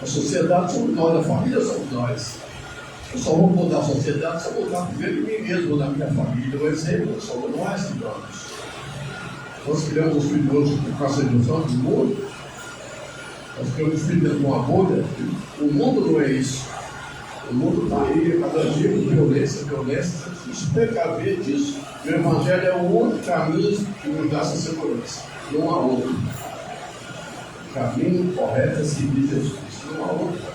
A sociedade somos nós, a família somos nós. Eu só vou mudar a sociedade se eu mudar primeiro em mim mesmo, na minha família. O exemplo, somos nós que vamos. Nós criamos os filhos hoje com essa ilusão do mundo. Nós criamos os filhos dentro de uma bolha. O mundo não é isso. O mundo está aí, cada dia com violência. Você precisa se precaver disso. O Evangelho é o único caminho que nos dá essa segurança. Não há outro. O caminho correto é seguir Jesus. Não há outro.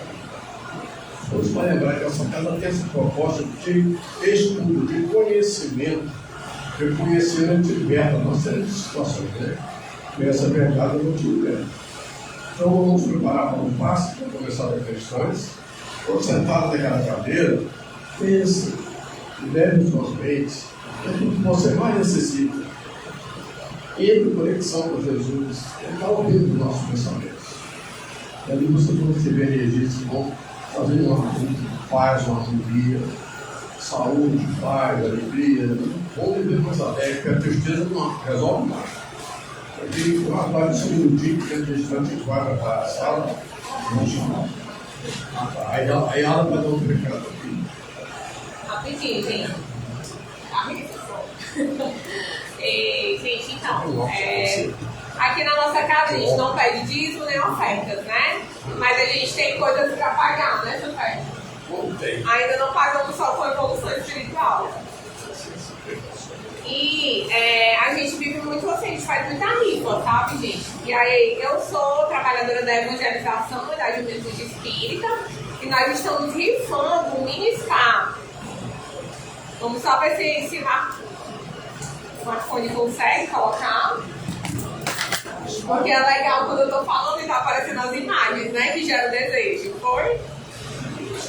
Vamos para lembrar que essa casa tem essa proposta de estudo, de conhecimento. Porque o conhecimento liberta nós temos situações, né? E essa verdade não te liberta. Então vamos nos preparar para um passo, para começar as questões. Quando sentado naquela cadeira, pense e leve em suas mentes aquilo que você mais necessita. Entre em conexão com Jesus, Ele está ouvindo os nossos pensamentos. E ali você vai receber energias que vão fazer uma paz, uma alegria, saúde, paz, alegria. Vamos viver mais alegre, porque a tristeza não resolve mais. Porque uma parte de minutinho que a gente vai para a sala, aí ela vai dar um recado aqui. Rapidinho, gente. Gente, então, aqui na nossa casa a gente não pede dízimo nem ofertas, né? Mas a gente tem coisas para pagar, né, Sofé? Ainda não pagamos só com evolução espiritual. E a gente vive muito assim, a gente faz muita rifa, sabe, gente? E aí, eu sou trabalhadora da evangelização e da juventude espírita, e nós estamos rifando um mini spa. Vamos só ver se o smartphone consegue colocar. Porque é legal quando eu tô falando e tá aparecendo as imagens, né? Que gera o desejo. Foi?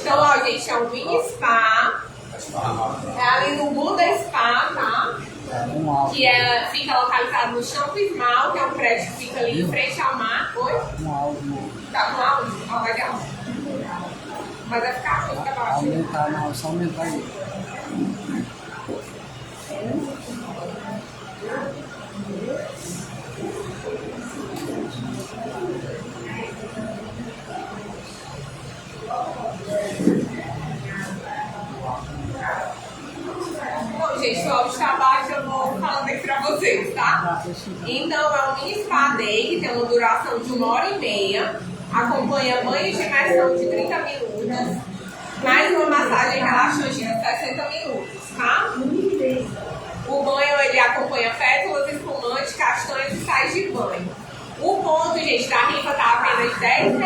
Então, ó, gente, é um mini spa. É ali no Buda Spa, tá? Que fica localizado no Champo Ismal, que é um prédio que fica ali em frente ao mar. Oi? Tá com áudio? Ó, legal. Mas vai ficar ruim, fica baixo. Aumentar, não, só aumentar aí. Bom, gente, o áudio está baixo, eu vou falando aqui pra vocês, tá? Então, é um mini spa day que tem uma duração de 1h30, acompanha banho de imersão de 30 minutos, mais uma massagem relaxante de 60 minutos, tá? O banho, ele acompanha pétalas, espumante, castanhas e sais de banho. O ponto, gente, da rifa tá apenas R$10,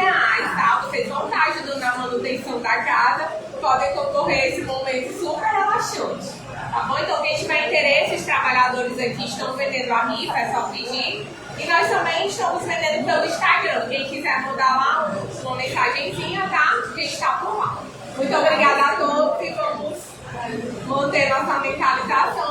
tá? Vocês vão estar ajudando na manutenção da casa, podem concorrer a esse momento super relaxante. Tá bom? Então, quem tiver interesse, os trabalhadores aqui estão vendendo a rifa, é só pedir. E nós também estamos vendendo pelo Instagram. Quem quiser mandar lá uma mensagenzinha, tá? A gente está por lá. Muito obrigada a todos e vamos manter nossa mentalização